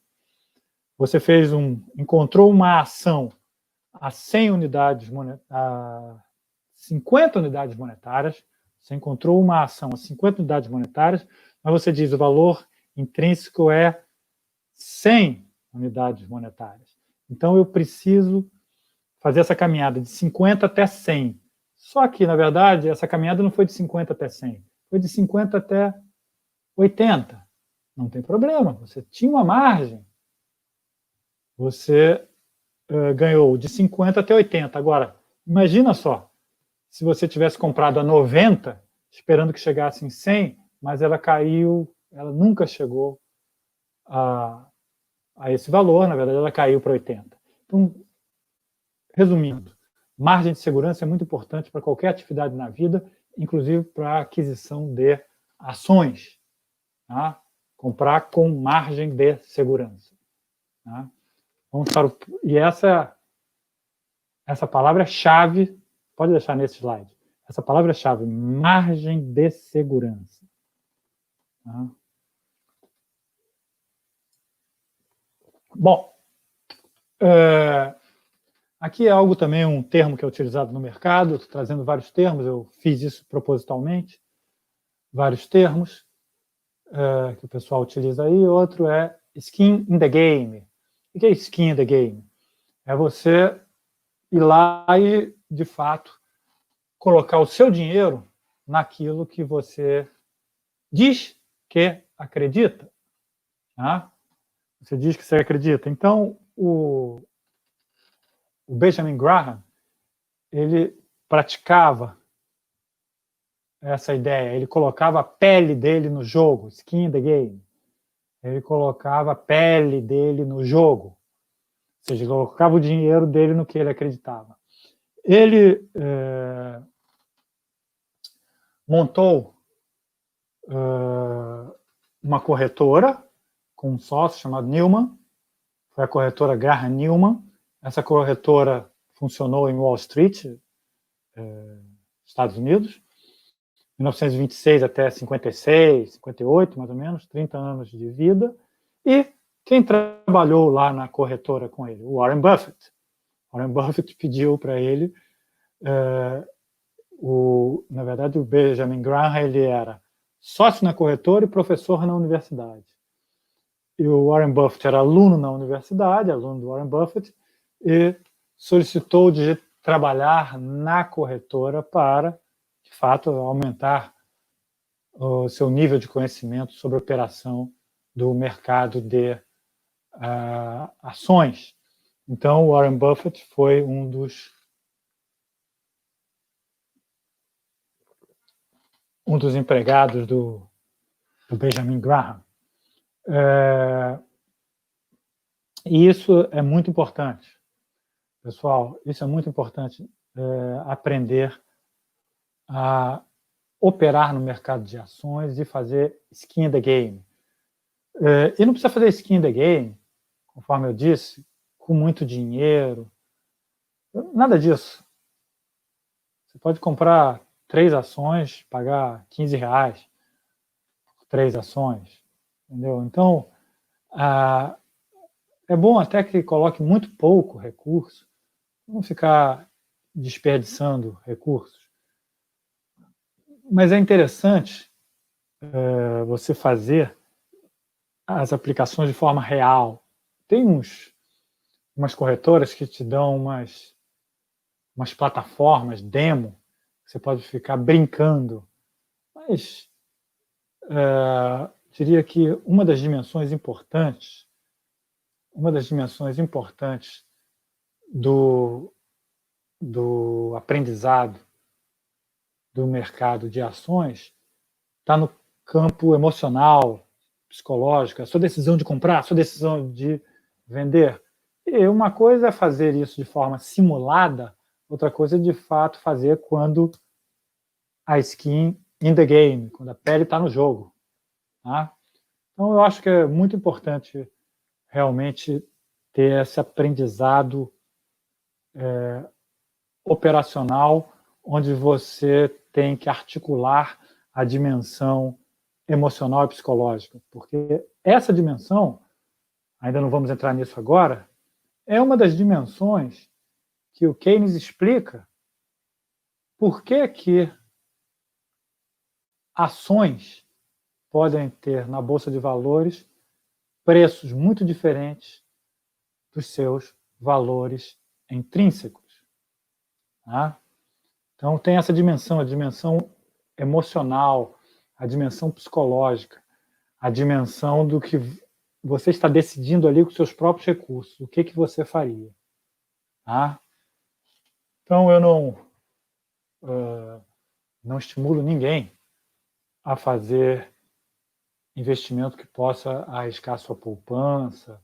Você encontrou uma ação a 100 unidades a 50 unidades monetárias, você encontrou uma ação a 50 unidades monetárias, mas você diz o valor intrínseco é 100 unidades monetárias. Então, eu preciso fazer essa caminhada de 50 até 100. Só que, na verdade, essa caminhada não foi de 50 até 100, foi de 50 até 80. Não tem problema, você tinha uma margem. Você ganhou de 50 até 80. Agora, imagina só, se você tivesse comprado a 90, esperando que chegasse em 100, mas ela caiu, ela nunca chegou a esse valor, na verdade ela caiu para 80. Então, resumindo, margem de segurança é muito importante para qualquer atividade na vida, inclusive para a aquisição de ações. Tá? Comprar com margem de segurança. Tá? E essa palavra-chave, pode deixar nesse slide, essa palavra-chave, margem de segurança. Tá? Bom, aqui é algo também, um termo que é utilizado no mercado, estou trazendo vários termos, eu fiz isso propositalmente, vários termos que o pessoal utiliza aí. Outro é skin in the game. O que é skin in the game? É você ir lá e, de fato, colocar o seu dinheiro naquilo que você diz que acredita. Tá? Você diz que você acredita. Então, o Benjamin Graham, ele praticava essa ideia, ele colocava a pele dele no jogo, skin in the game. Ele colocava a pele dele no jogo, ou seja, ele colocava o dinheiro dele no que ele acreditava. Ele montou uma corretora com um sócio chamado Newman, foi a corretora Graham Newman. Essa corretora funcionou em Wall Street, Estados Unidos, 1926 até 56, 58, mais ou menos, 30 anos de vida. E quem trabalhou lá na corretora com ele? O Warren Buffett. Warren Buffett pediu para ele, na verdade, o Benjamin Graham, ele era sócio na corretora e professor na universidade. E o Warren Buffett era aluno na universidade, aluno do Warren Buffett, e solicitou de trabalhar na corretora para, de fato, aumentar o seu nível de conhecimento sobre a operação do mercado de ações. Então, o Warren Buffett foi um dos empregados do Benjamin Graham. E isso é muito importante. Pessoal, isso é muito importante, aprender a operar no mercado de ações e fazer skin in the game. E não precisa fazer skin in the game, conforme eu disse, com muito dinheiro. Nada disso. Você pode comprar 3 ações, pagar R$15 por 3 ações. Entendeu? Então, é bom até que coloque muito pouco recurso, não ficar desperdiçando recursos. Mas é interessante você fazer as aplicações de forma real. Tem umas corretoras que te dão umas plataformas, demo, que você pode ficar brincando. Mas diria que uma das dimensões importantes do aprendizado do mercado de ações está no campo emocional, psicológico, a sua decisão de comprar, a sua decisão de vender. E uma coisa é fazer isso de forma simulada, outra coisa é de fato fazer quando a skin in the game, quando a pele está no jogo. Tá? Então eu acho que é muito importante realmente ter esse aprendizado operacional, onde você tem que articular a dimensão emocional e psicológica, porque essa dimensão, ainda não vamos entrar nisso agora, é uma das dimensões que o Keynes explica por que ações podem ter na Bolsa de Valores preços muito diferentes dos seus valores intrínsecos. Tá? Então tem essa dimensão, a dimensão emocional, a dimensão psicológica, a dimensão do que você está decidindo ali com seus próprios recursos, o que você faria. Tá? Então eu não estimulo ninguém a fazer investimento que possa arriscar sua poupança,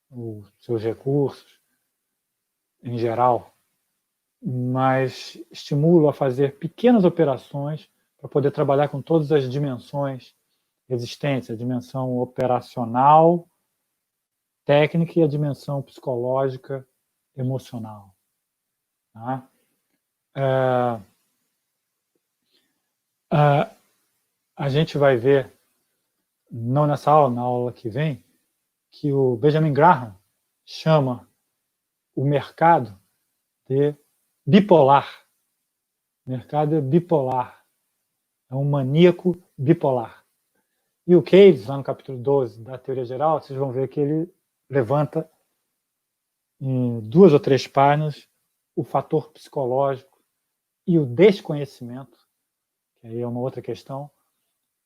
os seus recursos em geral, mas estimulo a fazer pequenas operações para poder trabalhar com todas as dimensões existentes, a dimensão operacional, técnica e a dimensão psicológica, emocional. Tá? A gente vai ver, não nessa aula, na aula que vem, que o Benjamin Graham chama o mercado de bipolar. O mercado é bipolar. É um maníaco bipolar. E o Keynes, lá no capítulo 12 da Teoria Geral, vocês vão ver que ele levanta em 2 ou 3 páginas o fator psicológico e o desconhecimento, que aí é uma outra questão,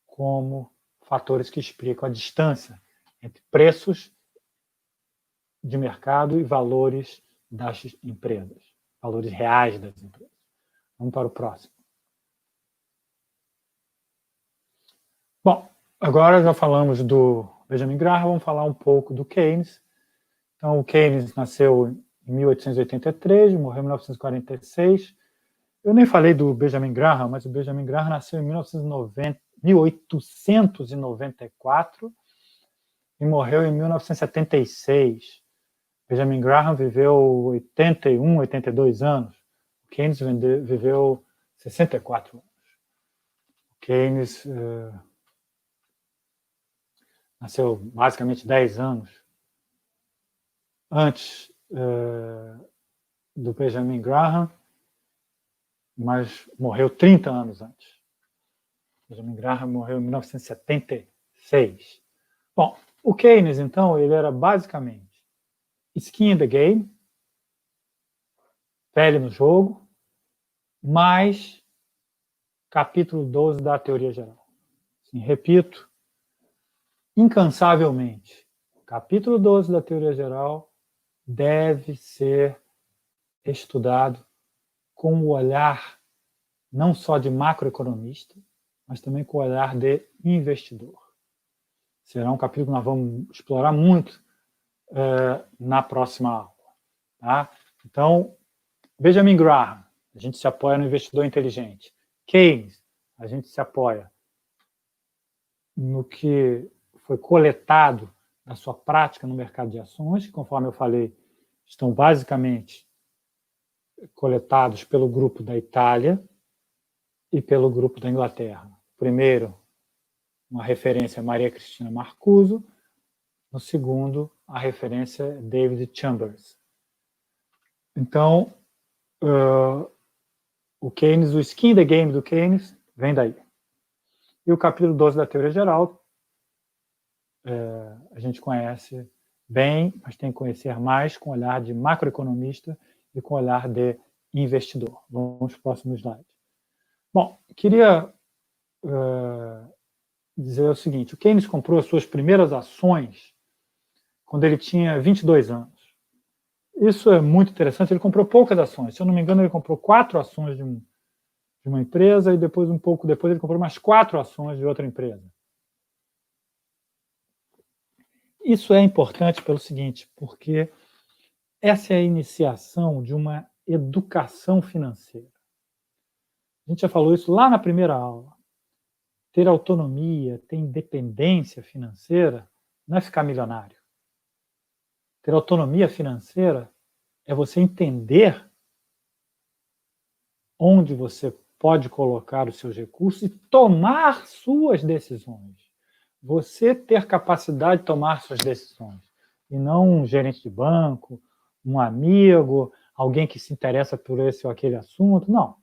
como fatores que explicam a distância entre preços de mercado e valores das empresas, valores reais das empresas. Vamos para o próximo. Bom, agora já falamos do Benjamin Graham, vamos falar um pouco do Keynes. Então, o Keynes nasceu em 1883, morreu em 1946. Eu nem falei do Benjamin Graham, mas o Benjamin Graham nasceu em 1894 e morreu em 1976. Benjamin Graham viveu 81, 82 anos. O Keynes viveu 64 anos. O Keynes nasceu basicamente 10 anos antes do Benjamin Graham, mas morreu 30 anos antes. Benjamin Graham morreu em 1976. Bom, o Keynes, então, ele era basicamente skin in the game, pele no jogo, mais capítulo 12 da Teoria Geral. Assim, repito, incansavelmente, capítulo 12 da Teoria Geral deve ser estudado com o olhar não só de macroeconomista, mas também com o olhar de investidor. Será um capítulo que nós vamos explorar muito na próxima aula. Tá? Então, Benjamin Graham, a gente se apoia no investidor inteligente. Keynes, a gente se apoia no que foi coletado da sua prática no mercado de ações, que, conforme eu falei, estão basicamente coletados pelo grupo da Itália e pelo grupo da Inglaterra. Primeiro, uma referência a Maria Cristina Marcuso, no segundo, a referência a David Chambers. Então, o Keynes, o skin in the game do Keynes, vem daí. E o capítulo 12 da teoria geral, a gente conhece bem, mas tem que conhecer mais com o olhar de macroeconomista e com o olhar de investidor. Vamos para o próximo slide. Bom, queria dizer o seguinte, o Keynes comprou as suas primeiras ações quando ele tinha 22 anos. Isso é muito interessante, ele comprou poucas ações. Se eu não me engano, ele comprou 4 ações de uma empresa e depois, um pouco depois, ele comprou mais 4 ações de outra empresa. Isso é importante pelo seguinte, porque essa é a iniciação de uma educação financeira. A gente já falou isso lá na primeira aula. Ter autonomia, ter independência financeira, não é ficar milionário. Ter autonomia financeira é você entender onde você pode colocar os seus recursos e tomar suas decisões. Você ter capacidade de tomar suas decisões. E não um gerente de banco, um amigo, alguém que se interessa por esse ou aquele assunto. Não.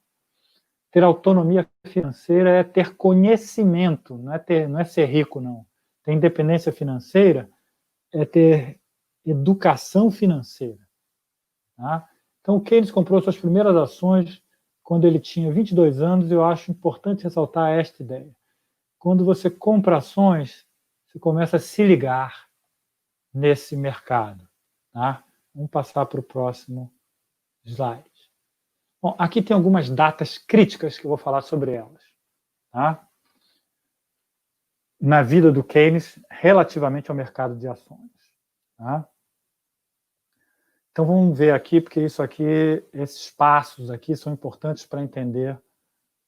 Ter autonomia financeira é ter conhecimento, não é ser rico, não. Ter independência financeira é ter educação financeira. Tá? Então, o Keynes comprou suas primeiras ações quando ele tinha 22 anos, e eu acho importante ressaltar esta ideia. Quando você compra ações, você começa a se ligar nesse mercado. Tá? Vamos passar para o próximo slide. Bom, aqui tem algumas datas críticas que eu vou falar sobre elas. Tá? Na vida do Keynes, relativamente ao mercado de ações. Tá? Então, vamos ver aqui, porque isso aqui, esses passos aqui são importantes para entender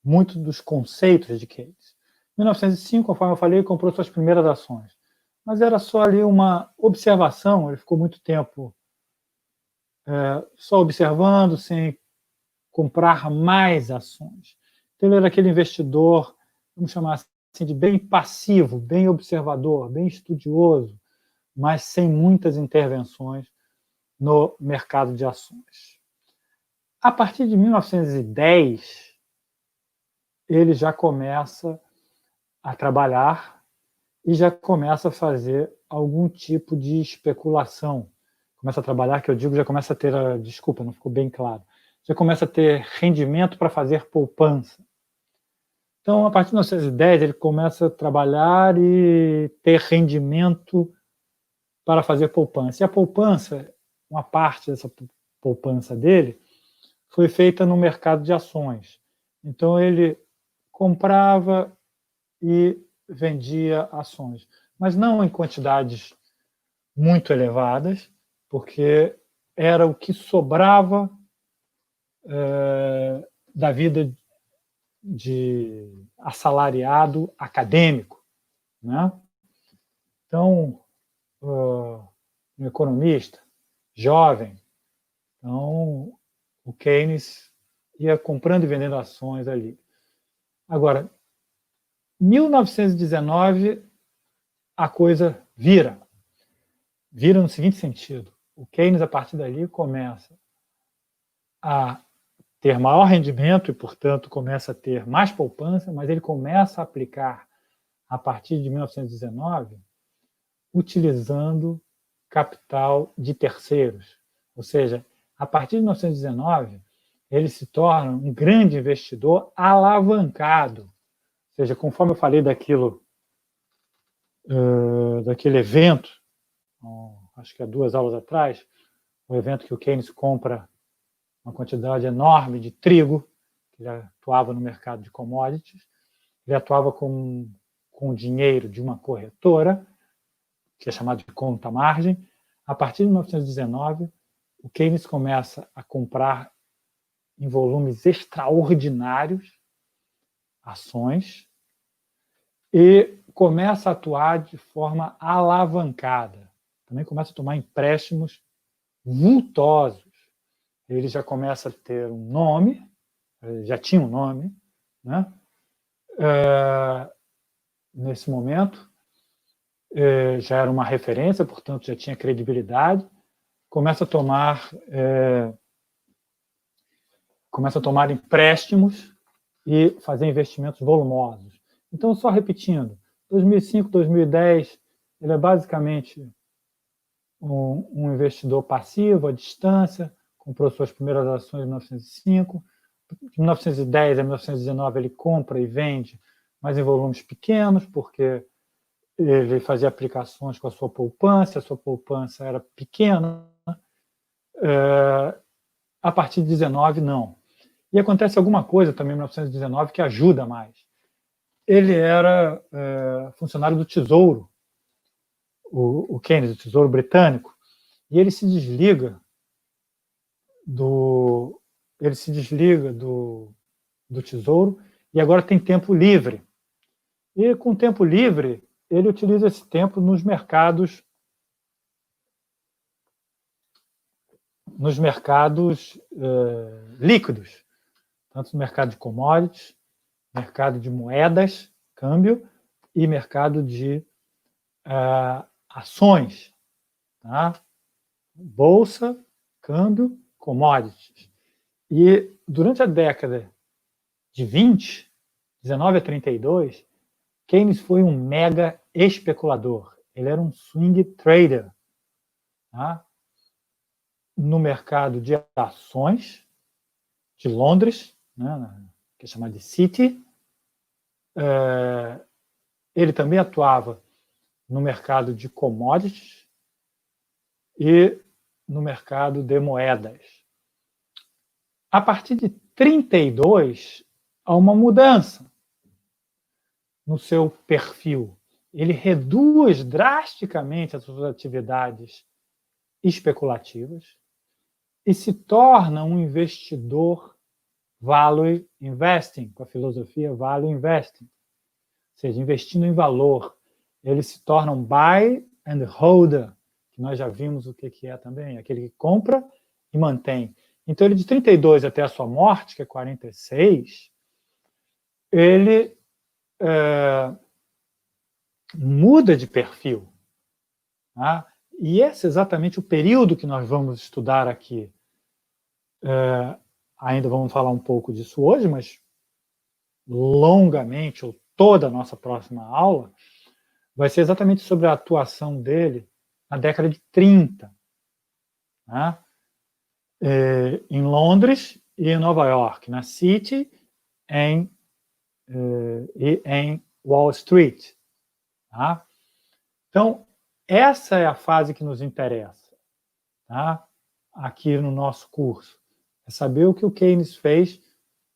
muito dos conceitos de Keynes. Em 1905, conforme eu falei, ele comprou suas primeiras ações. Mas era só ali uma observação, ele ficou muito tempo só observando, sem comprar mais ações. Então, ele era aquele investidor, vamos chamar assim, de bem passivo, bem observador, bem estudioso, mas sem muitas intervenções no mercado de ações. A partir de 1910, ele já começa a trabalhar e já começa a fazer algum tipo de especulação. Começa a trabalhar, que eu digo, já começa a ter, desculpa, não ficou bem claro, já começa a ter rendimento para fazer poupança. Então, a partir de 1910, ele começa a trabalhar e ter rendimento para fazer poupança. E a poupança, uma parte dessa poupança dele, foi feita no mercado de ações. Então, ele comprava e vendia ações, mas não em quantidades muito elevadas, porque era o que sobrava da vida de assalariado acadêmico. Né? Então, um economista jovem, então, o Keynes ia comprando e vendendo ações ali. Agora, 1919, a coisa vira. Vira no seguinte sentido. O Keynes, a partir dali, começa a ter maior rendimento e, portanto, começa a ter mais poupança, mas ele começa a aplicar, a partir de 1919, utilizando capital de terceiros. Ou seja, a partir de 1919, ele se torna um grande investidor alavancado. Ou seja, conforme eu falei daquele evento, acho que há 2 aulas atrás, o evento que o Keynes compra uma quantidade enorme de trigo, ele atuava no mercado de commodities, ele atuava com o dinheiro de uma corretora, que é chamado de conta-margem. A partir de 1919, o Keynes começa a comprar em volumes extraordinários ações e começa a atuar de forma alavancada. Também começa a tomar empréstimos vultosos. Ele já começa a ter um nome, já tinha um nome, né? Nesse momento, já era uma referência, portanto, já tinha credibilidade, começa a tomar começa a tomar empréstimos e fazer investimentos volumosos. Então, só repetindo, 2005, 2010, ele é basicamente um investidor passivo, à distância, comprou suas primeiras ações em 1905, de 1910 a 1919 ele compra e vende, mas em volumes pequenos, porque ele fazia aplicações com a sua poupança era pequena. A partir de 19, não. E acontece alguma coisa também em 1919 que ajuda mais. Ele era funcionário do Tesouro, o Keynes, o Tesouro Britânico, e ele se desliga do Tesouro e agora tem tempo livre. E com tempo livre, ele utiliza esse tempo nos mercados líquidos, tanto no mercado de commodities, mercado de moedas, câmbio, e mercado de ações, tá? Bolsa, câmbio, commodities. E durante a década de 20, 19 a 32, Keynes foi um mega especulador. Ele era um swing trader, tá? No mercado de ações de Londres, né, que é chamado de City. Ele também atuava no mercado de commodities e no mercado de moedas. A partir de 32, há uma mudança no seu perfil. Ele reduz drasticamente as suas atividades especulativas e se torna um investidor value investing, com a filosofia value investing, ou seja, investindo em valor. Ele se torna um buy and holder, que nós já vimos o que é também, aquele que compra e mantém. Então, ele de 32 até a sua morte, que é 46, ele muda de perfil. Tá? E esse é exatamente o período que nós vamos estudar aqui. Ainda vamos falar um pouco disso hoje, mas longamente, ou toda a nossa próxima aula, vai ser exatamente sobre a atuação dele na década de 30. Tá? Em Londres e em Nova York, na City e em Wall Street. Tá? Então, essa é a fase que nos interessa, tá? Aqui no nosso curso. É saber o que o Keynes fez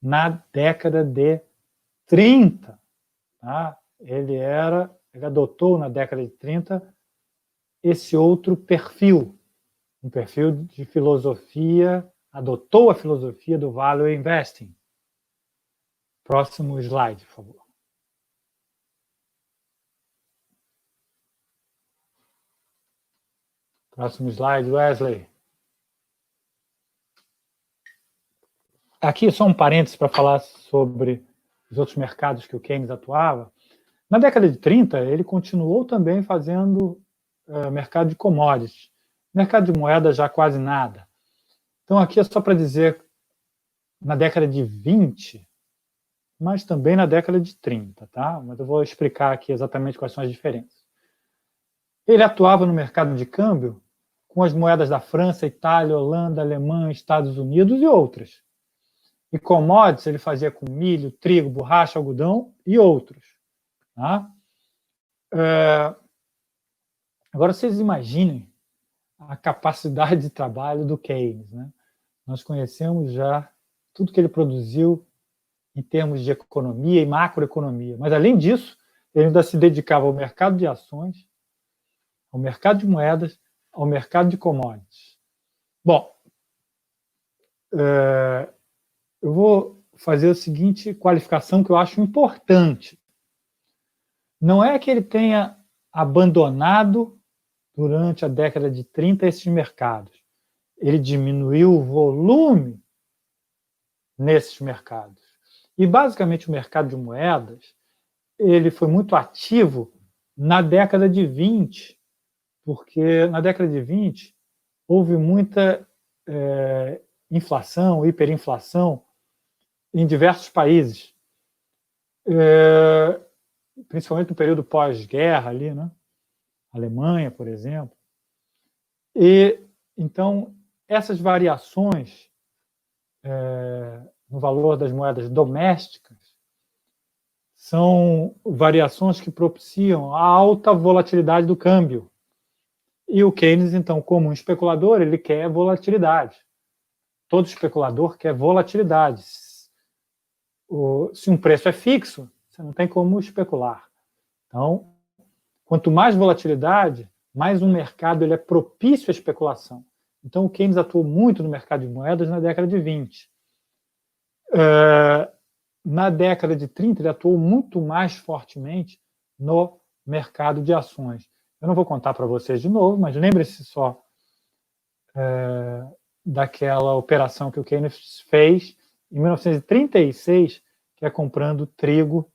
na década de 30. Tá? Ele adotou na década de 30 esse outro perfil, um perfil de filosofia, adotou a filosofia do value investing. Próximo slide, por favor. Próximo slide, Wesley. Aqui só um parênteses para falar sobre os outros mercados que o Keynes atuava. Na década de 30, ele continuou também fazendo mercado de commodities. Mercado de moeda já quase nada. Então aqui é só para dizer, na década de 20, mas também na década de 30, tá? Mas eu vou explicar aqui exatamente quais são as diferenças. Ele atuava no mercado de câmbio com as moedas da França, Itália, Holanda, Alemanha, Estados Unidos e outras. E commodities ele fazia com milho, trigo, borracha, algodão e outros. Tá? Agora vocês imaginem a capacidade de trabalho do Keynes. Né? Nós conhecemos já tudo que ele produziu em termos de economia e macroeconomia. Mas, além disso, ele ainda se dedicava ao mercado de ações, ao mercado de moedas, ao mercado de commodities. Bom, eu vou fazer a seguinte qualificação que eu acho importante. Não é que ele tenha abandonado durante a década de 30 esses mercados. Ele diminuiu o volume nesses mercados. E, basicamente, o mercado de moedas ele foi muito ativo na década de 20, porque na década de 20 houve muita inflação, hiperinflação em diversos países, principalmente no período pós-guerra ali, né? Alemanha, por exemplo. E então essas variações no valor das moedas domésticas são variações que propiciam a alta volatilidade do câmbio. E o Keynes, então, como um especulador, ele quer volatilidade. Todo especulador quer volatilidade. Se um preço é fixo, você não tem como especular. Então, quanto mais volatilidade, mais um mercado ele é propício à especulação. Então, o Keynes atuou muito no mercado de moedas na década de 20. Na década de 30, ele atuou muito mais fortemente no mercado de ações. Eu não vou contar para vocês de novo, mas lembre-se só daquela operação que o Keynes fez em 1936, que é comprando trigo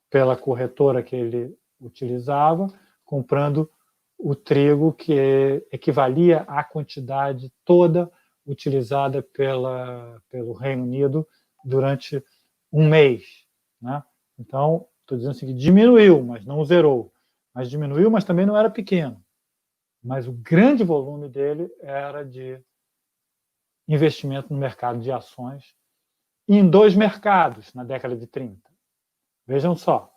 pela corretora que ele utilizava, comprando o trigo que equivalia à quantidade toda utilizada pelo Reino Unido durante um mês. Né? Então, estou dizendo assim, que diminuiu, mas não zerou. Mas diminuiu, mas também não era pequeno. Mas o grande volume dele era de investimento no mercado de ações em dois mercados na década de 30. Vejam só.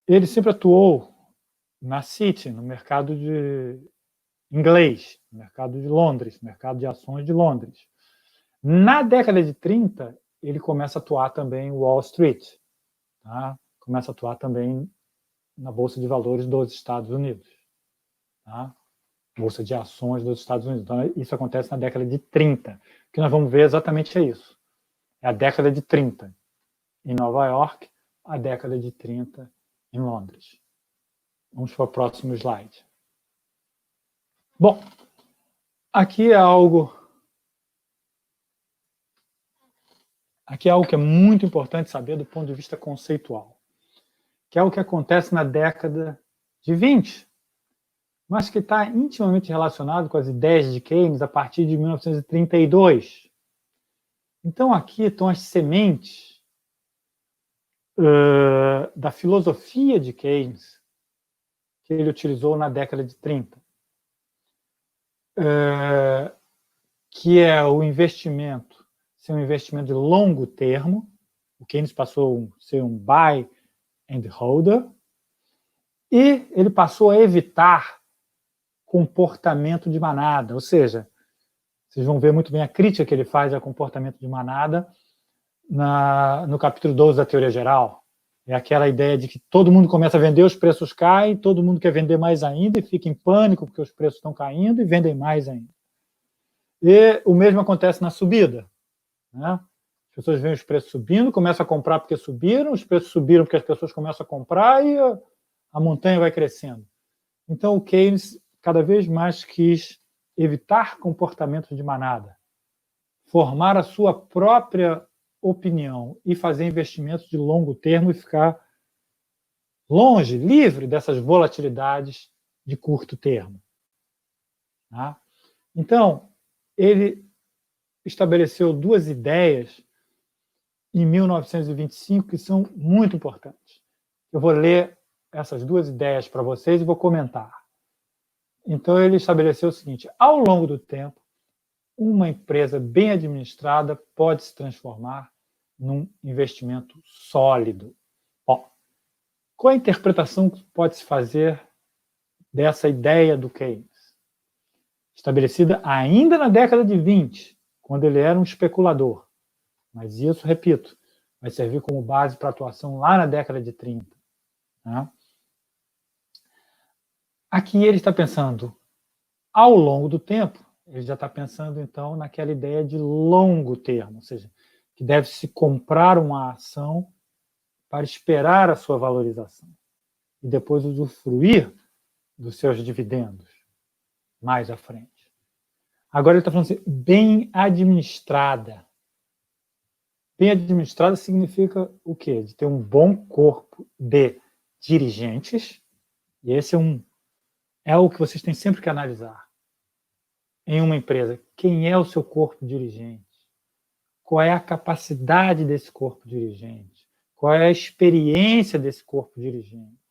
Ele sempre atuou na City, no mercado de inglês, no mercado de Londres, mercado de ações de Londres. Na década de 30, ele começa a atuar também em Wall Street, tá? Começa a atuar também na Bolsa de Valores dos Estados Unidos, tá? Bolsa de Ações dos Estados Unidos. Então, isso acontece na década de 30. O que nós vamos ver exatamente é isso. É a década de 30 em Nova York, a década de 30 em Londres. Vamos para o próximo slide. Bom, aqui é algo que é muito importante saber do ponto de vista conceitual, que é o que acontece na década de 20, mas que está intimamente relacionado com as ideias de Keynes a partir de 1932. Então, aqui estão as sementes da filosofia de Keynes que ele utilizou na década de 30, que é o investimento, ser um investimento de longo termo. O Keynes passou a ser um buy and holder, e ele passou a evitar comportamento de manada, ou seja, vocês vão ver muito bem a crítica que ele faz ao comportamento de manada no capítulo 12 da Teoria Geral. É aquela ideia de que todo mundo começa a vender, os preços caem, todo mundo quer vender mais ainda e fica em pânico porque os preços estão caindo e vendem mais ainda. E o mesmo acontece na subida, né? As pessoas veem os preços subindo, começam a comprar porque subiram, os preços subiram porque as pessoas começam a comprar e a montanha vai crescendo. Então o Keynes cada vez mais quis evitar comportamentos de manada, formar a sua própria opinião e fazer investimentos de longo termo e ficar longe, livre dessas volatilidades de curto termo. Tá? Então, ele estabeleceu duas ideias em 1925 que são muito importantes. Eu vou ler essas duas ideias para vocês e vou comentar. Então, ele estabeleceu o seguinte: ao longo do tempo, uma empresa bem administrada pode se transformar num investimento sólido. Ó, qual a interpretação que pode se fazer dessa ideia do Keynes? Estabelecida ainda na década de 20, quando ele era um especulador. Mas isso, repito, vai servir como base para atuação lá na década de 30. Né? Aqui ele está pensando, ao longo do tempo, ele já está pensando, então, naquela ideia de longo termo, ou seja, que deve-se comprar uma ação para esperar a sua valorização e depois usufruir dos seus dividendos mais à frente. Agora ele está falando assim, bem administrada. Bem administrada significa o quê? De ter um bom corpo de dirigentes, e esse é o que vocês têm sempre que analisar. em uma empresa? Quem é o seu corpo dirigente? Qual é a capacidade desse corpo dirigente? Qual é a experiência desse corpo dirigente?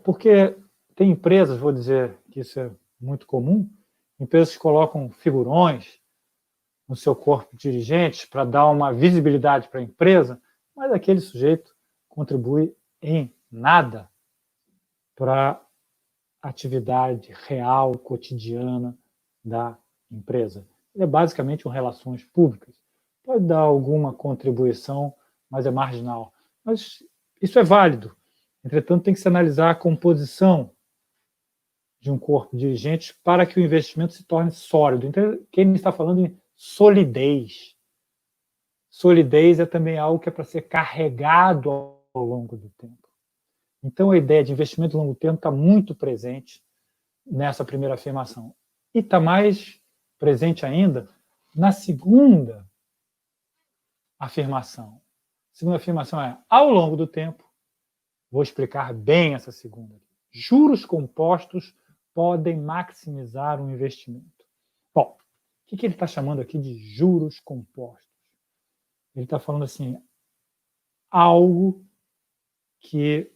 Porque tem empresas, vou dizer que isso é muito comum, empresas que colocam figurões no seu corpo dirigente para dar uma visibilidade para a empresa, mas aquele sujeito contribui em nada para a atividade real, cotidiana da empresa. Ele é basicamente um relações públicas. Pode dar alguma contribuição, mas é marginal. Mas isso é válido. Entretanto, tem que se analisar a composição de um corpo dirigente para que o investimento se torne sólido. Então, quem está falando em solidez. Solidez é também algo que é para ser carregado ao longo do tempo. Então, a ideia de investimento de longo termo está muito presente nessa primeira afirmação. E está mais presente ainda na segunda afirmação. A segunda afirmação é, ao longo do tempo, vou explicar bem essa segunda. Juros compostos podem maximizar o investimento. Bom, o que ele está chamando aqui de juros compostos? Ele está falando assim, algo que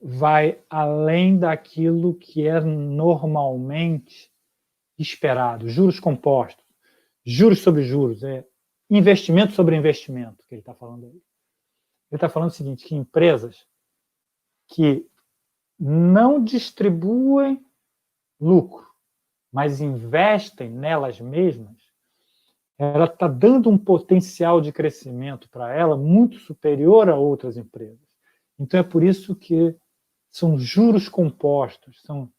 vai além daquilo que é normalmente esperado. Juros compostos, juros sobre juros, investimento sobre investimento, que ele está falando aí. Ele está falando o seguinte, que empresas que não distribuem lucro, mas investem nelas mesmas, ela está dando um potencial de crescimento para ela muito superior a outras empresas. Então, é por isso que são juros compostos, são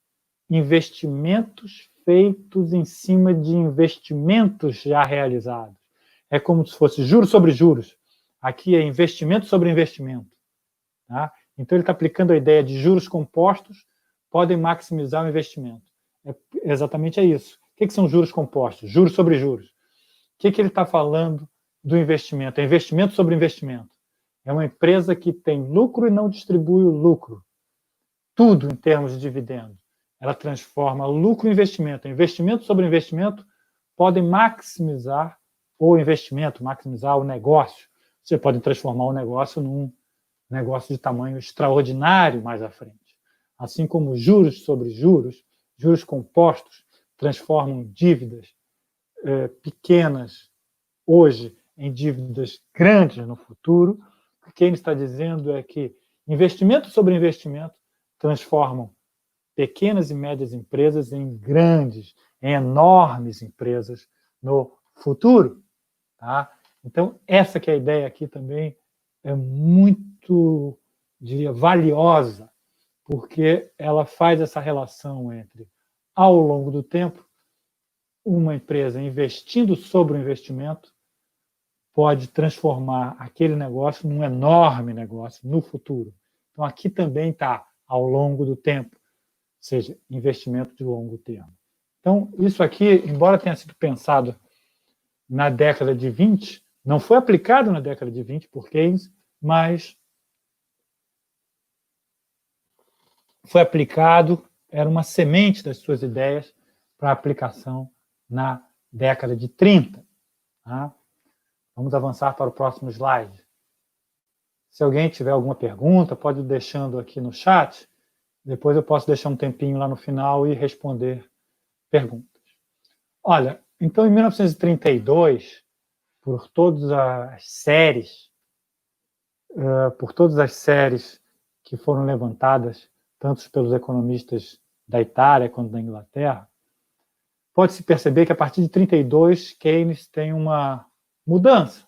investimentos feitos em cima de investimentos já realizados. É como se fosse juros sobre juros. Aqui é investimento sobre investimento. Tá? Então, ele está aplicando a ideia de juros compostos podem maximizar o investimento. Exatamente isso. O que são juros compostos? Juros sobre juros. O que ele está falando do investimento? É investimento sobre investimento. É uma empresa que tem lucro e não distribui o lucro. Tudo em termos de dividendos. Ela transforma lucro em investimento. Investimento sobre investimento podem maximizar o investimento, maximizar o negócio. Você pode transformar o negócio num negócio de tamanho extraordinário mais à frente. Assim como juros sobre juros, juros compostos transformam dívidas pequenas hoje em dívidas grandes no futuro. O que ele está dizendo é que investimento sobre investimento transformam pequenas e médias empresas em grandes, em enormes empresas no futuro. Tá? Então, essa que é a ideia aqui também é muito, diria, valiosa, porque ela faz essa relação entre, ao longo do tempo, uma empresa investindo sobre o investimento pode transformar aquele negócio num enorme negócio no futuro. Então, aqui também está ao longo do tempo, ou seja, investimento de longo termo. Então, isso aqui, embora tenha sido pensado na década de 20, não foi aplicado na década de 20 por Keynes, mas foi aplicado, era uma semente das suas ideias para aplicação na década de 30. Tá? Vamos avançar para o próximo slide. Se alguém tiver alguma pergunta, pode ir deixando aqui no chat. Depois eu posso deixar um tempinho lá no final e responder perguntas. Olha, então em 1932, por todas as séries que foram levantadas, tanto pelos economistas da Itália quanto da Inglaterra, pode-se perceber que a partir de 32, Keynes tem uma mudança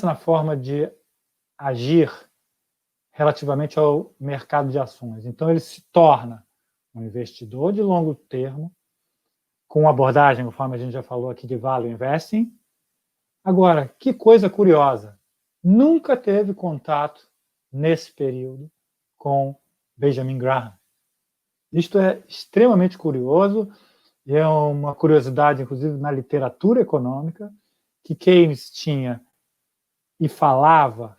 na forma de agir relativamente ao mercado de ações. Então, ele se torna um investidor de longo termo, com abordagem, conforme a gente já falou aqui, de value investing. Agora, que coisa curiosa, nunca teve contato nesse período com Benjamin Graham. Isto é extremamente curioso, e é uma curiosidade, inclusive, na literatura econômica, que Keynes tinha e falava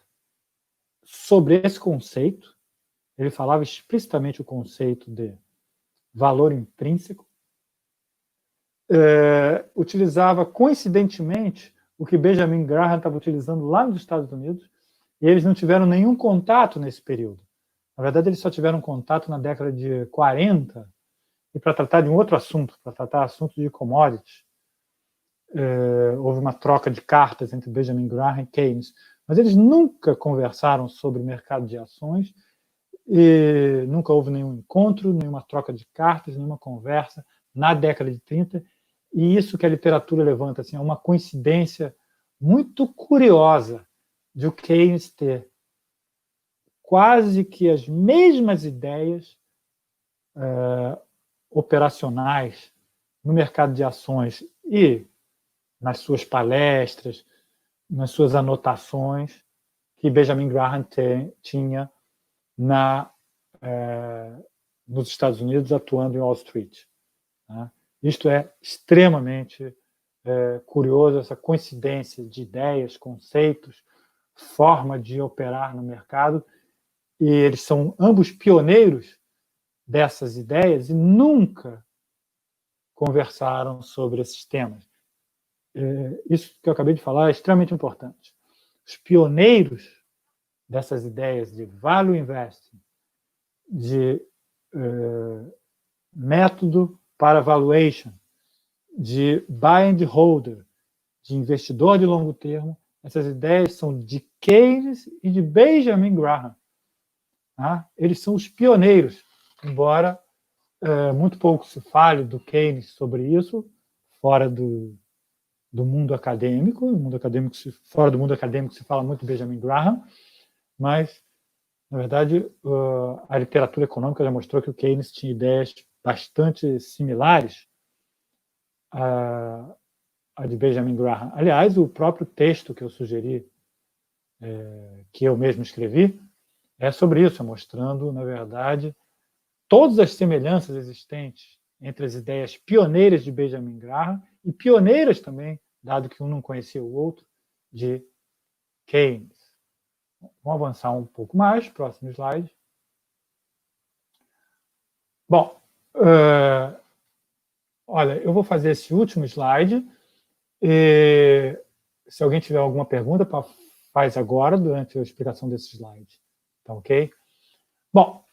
sobre esse conceito. Ele falava explicitamente o conceito de valor intrínseco, utilizava coincidentemente o que Benjamin Graham estava utilizando lá nos Estados Unidos, e eles não tiveram nenhum contato nesse período. Na verdade, eles só tiveram contato na década de 40, e para tratar de um outro assunto, para tratar assunto de commodities. Houve uma troca de cartas entre Benjamin Graham e Keynes, mas eles nunca conversaram sobre o mercado de ações, e nunca houve nenhum encontro, nenhuma troca de cartas, nenhuma conversa na década de 30, e isso que a literatura levanta assim, é uma coincidência muito curiosa de o Keynes ter quase que as mesmas ideias operacionais no mercado de ações e nas suas palestras, nas suas anotações, que Benjamin Graham tinha nos Estados Unidos, atuando em Wall Street. Né? Isto é extremamente curioso, essa coincidência de ideias, conceitos, forma de operar no mercado, e eles são ambos pioneiros dessas ideias e nunca conversaram sobre esses temas. Isso que eu acabei de falar é extremamente importante. Os pioneiros dessas ideias de value investing, de método para valuation, de buy and holder, de investidor de longo termo, essas ideias são de Keynes e de Benjamin Graham. Tá? Eles são os pioneiros, embora muito pouco se fale do Keynes sobre isso, fora do mundo acadêmico. Fora do mundo acadêmico se fala muito de Benjamin Graham, mas, na verdade, a literatura econômica já mostrou que o Keynes tinha ideias bastante similares a de Benjamin Graham. Aliás, o próprio texto que eu sugeri, que eu mesmo escrevi, é sobre isso, mostrando, na verdade, todas as semelhanças existentes entre as ideias pioneiras de Benjamin Graham e pioneiras também, dado que um não conhecia o outro, de Keynes. Vamos avançar um pouco mais, próximo slide. Bom, olha, eu vou fazer esse último slide. E, se alguém tiver alguma pergunta, faz agora, durante a explicação desse slide. Tá ok? Bom,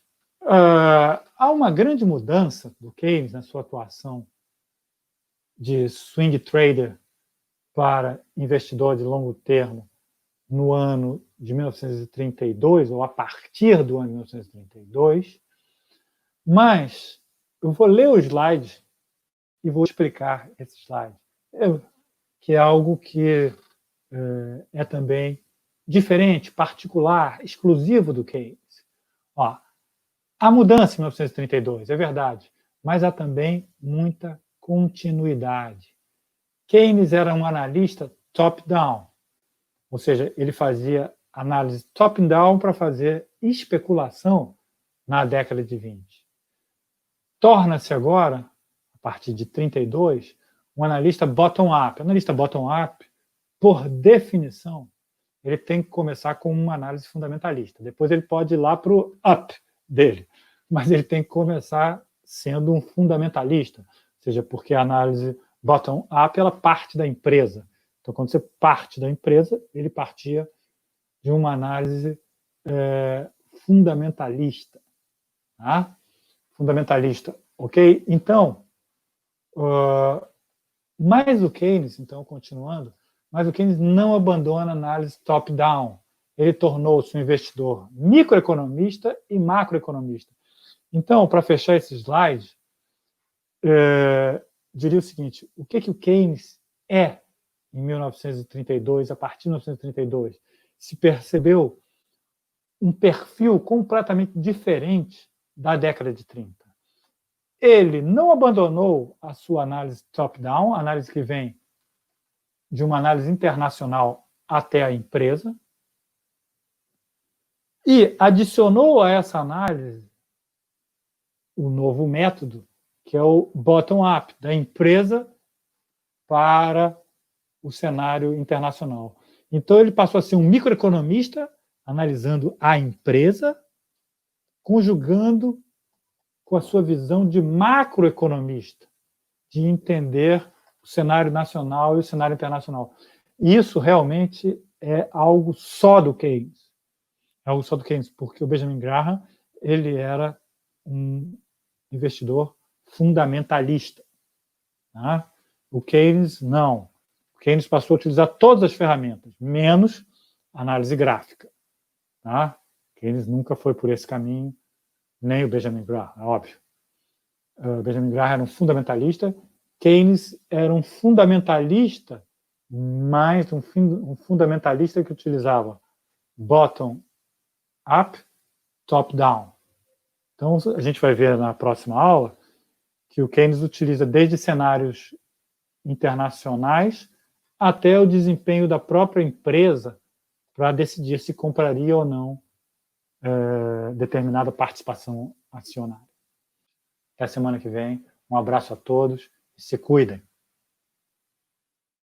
há uma grande mudança do Keynes na sua atuação de swing trader para investidor de longo termo no ano de 1932, ou a partir do ano de 1932, mas eu vou ler o slide e vou explicar esse slide, que é algo que é também diferente, particular, exclusivo do Keynes. Ó, há mudança em 1932, é verdade, mas há também muita continuidade. Keynes era um analista top-down, ou seja, ele fazia análise top-down para fazer especulação na década de 20. Torna-se agora, a partir de 32, um analista bottom-up. Analista bottom-up, por definição, ele tem que começar com uma análise fundamentalista. Depois ele pode ir lá para o up dele, mas ele tem que começar sendo um fundamentalista, ou seja, porque a análise bottom-up ela parte da empresa. Então, quando você parte da empresa, ele partia de uma análise fundamentalista. Tá? Fundamentalista, ok? Então, mas o Keynes, então, continuando, mas o Keynes não abandona a análise top-down. Ele tornou-se um investidor microeconomista e macroeconomista. Então, para fechar esse slide, diria o seguinte: o que o Keynes é em 1932, a partir de 1932? Se percebeu um perfil completamente diferente da década de 30. Ele não abandonou a sua análise top-down, análise que vem de uma análise internacional até a empresa, e adicionou a essa análise o novo método, que é o bottom-up, da empresa para o cenário internacional. Então, ele passou a ser um microeconomista, analisando a empresa, conjugando com a sua visão de macroeconomista, de entender o cenário nacional e o cenário internacional. Isso realmente é algo só do Keynes. É algo só do Keynes, porque o Benjamin Graham ele era um investidor fundamentalista. Tá? O Keynes, não. O Keynes passou a utilizar todas as ferramentas, menos análise gráfica. Tá? Keynes nunca foi por esse caminho, nem o Benjamin Graham, é óbvio. O Benjamin Graham era um fundamentalista, Keynes era um fundamentalista, mas um fundamentalista que utilizava bottom-up, top-down. Então, a gente vai ver na próxima aula que o Keynes utiliza desde cenários internacionais até o desempenho da própria empresa para decidir se compraria ou não determinada participação acionária. Até a semana que vem. Um abraço a todos e se cuidem.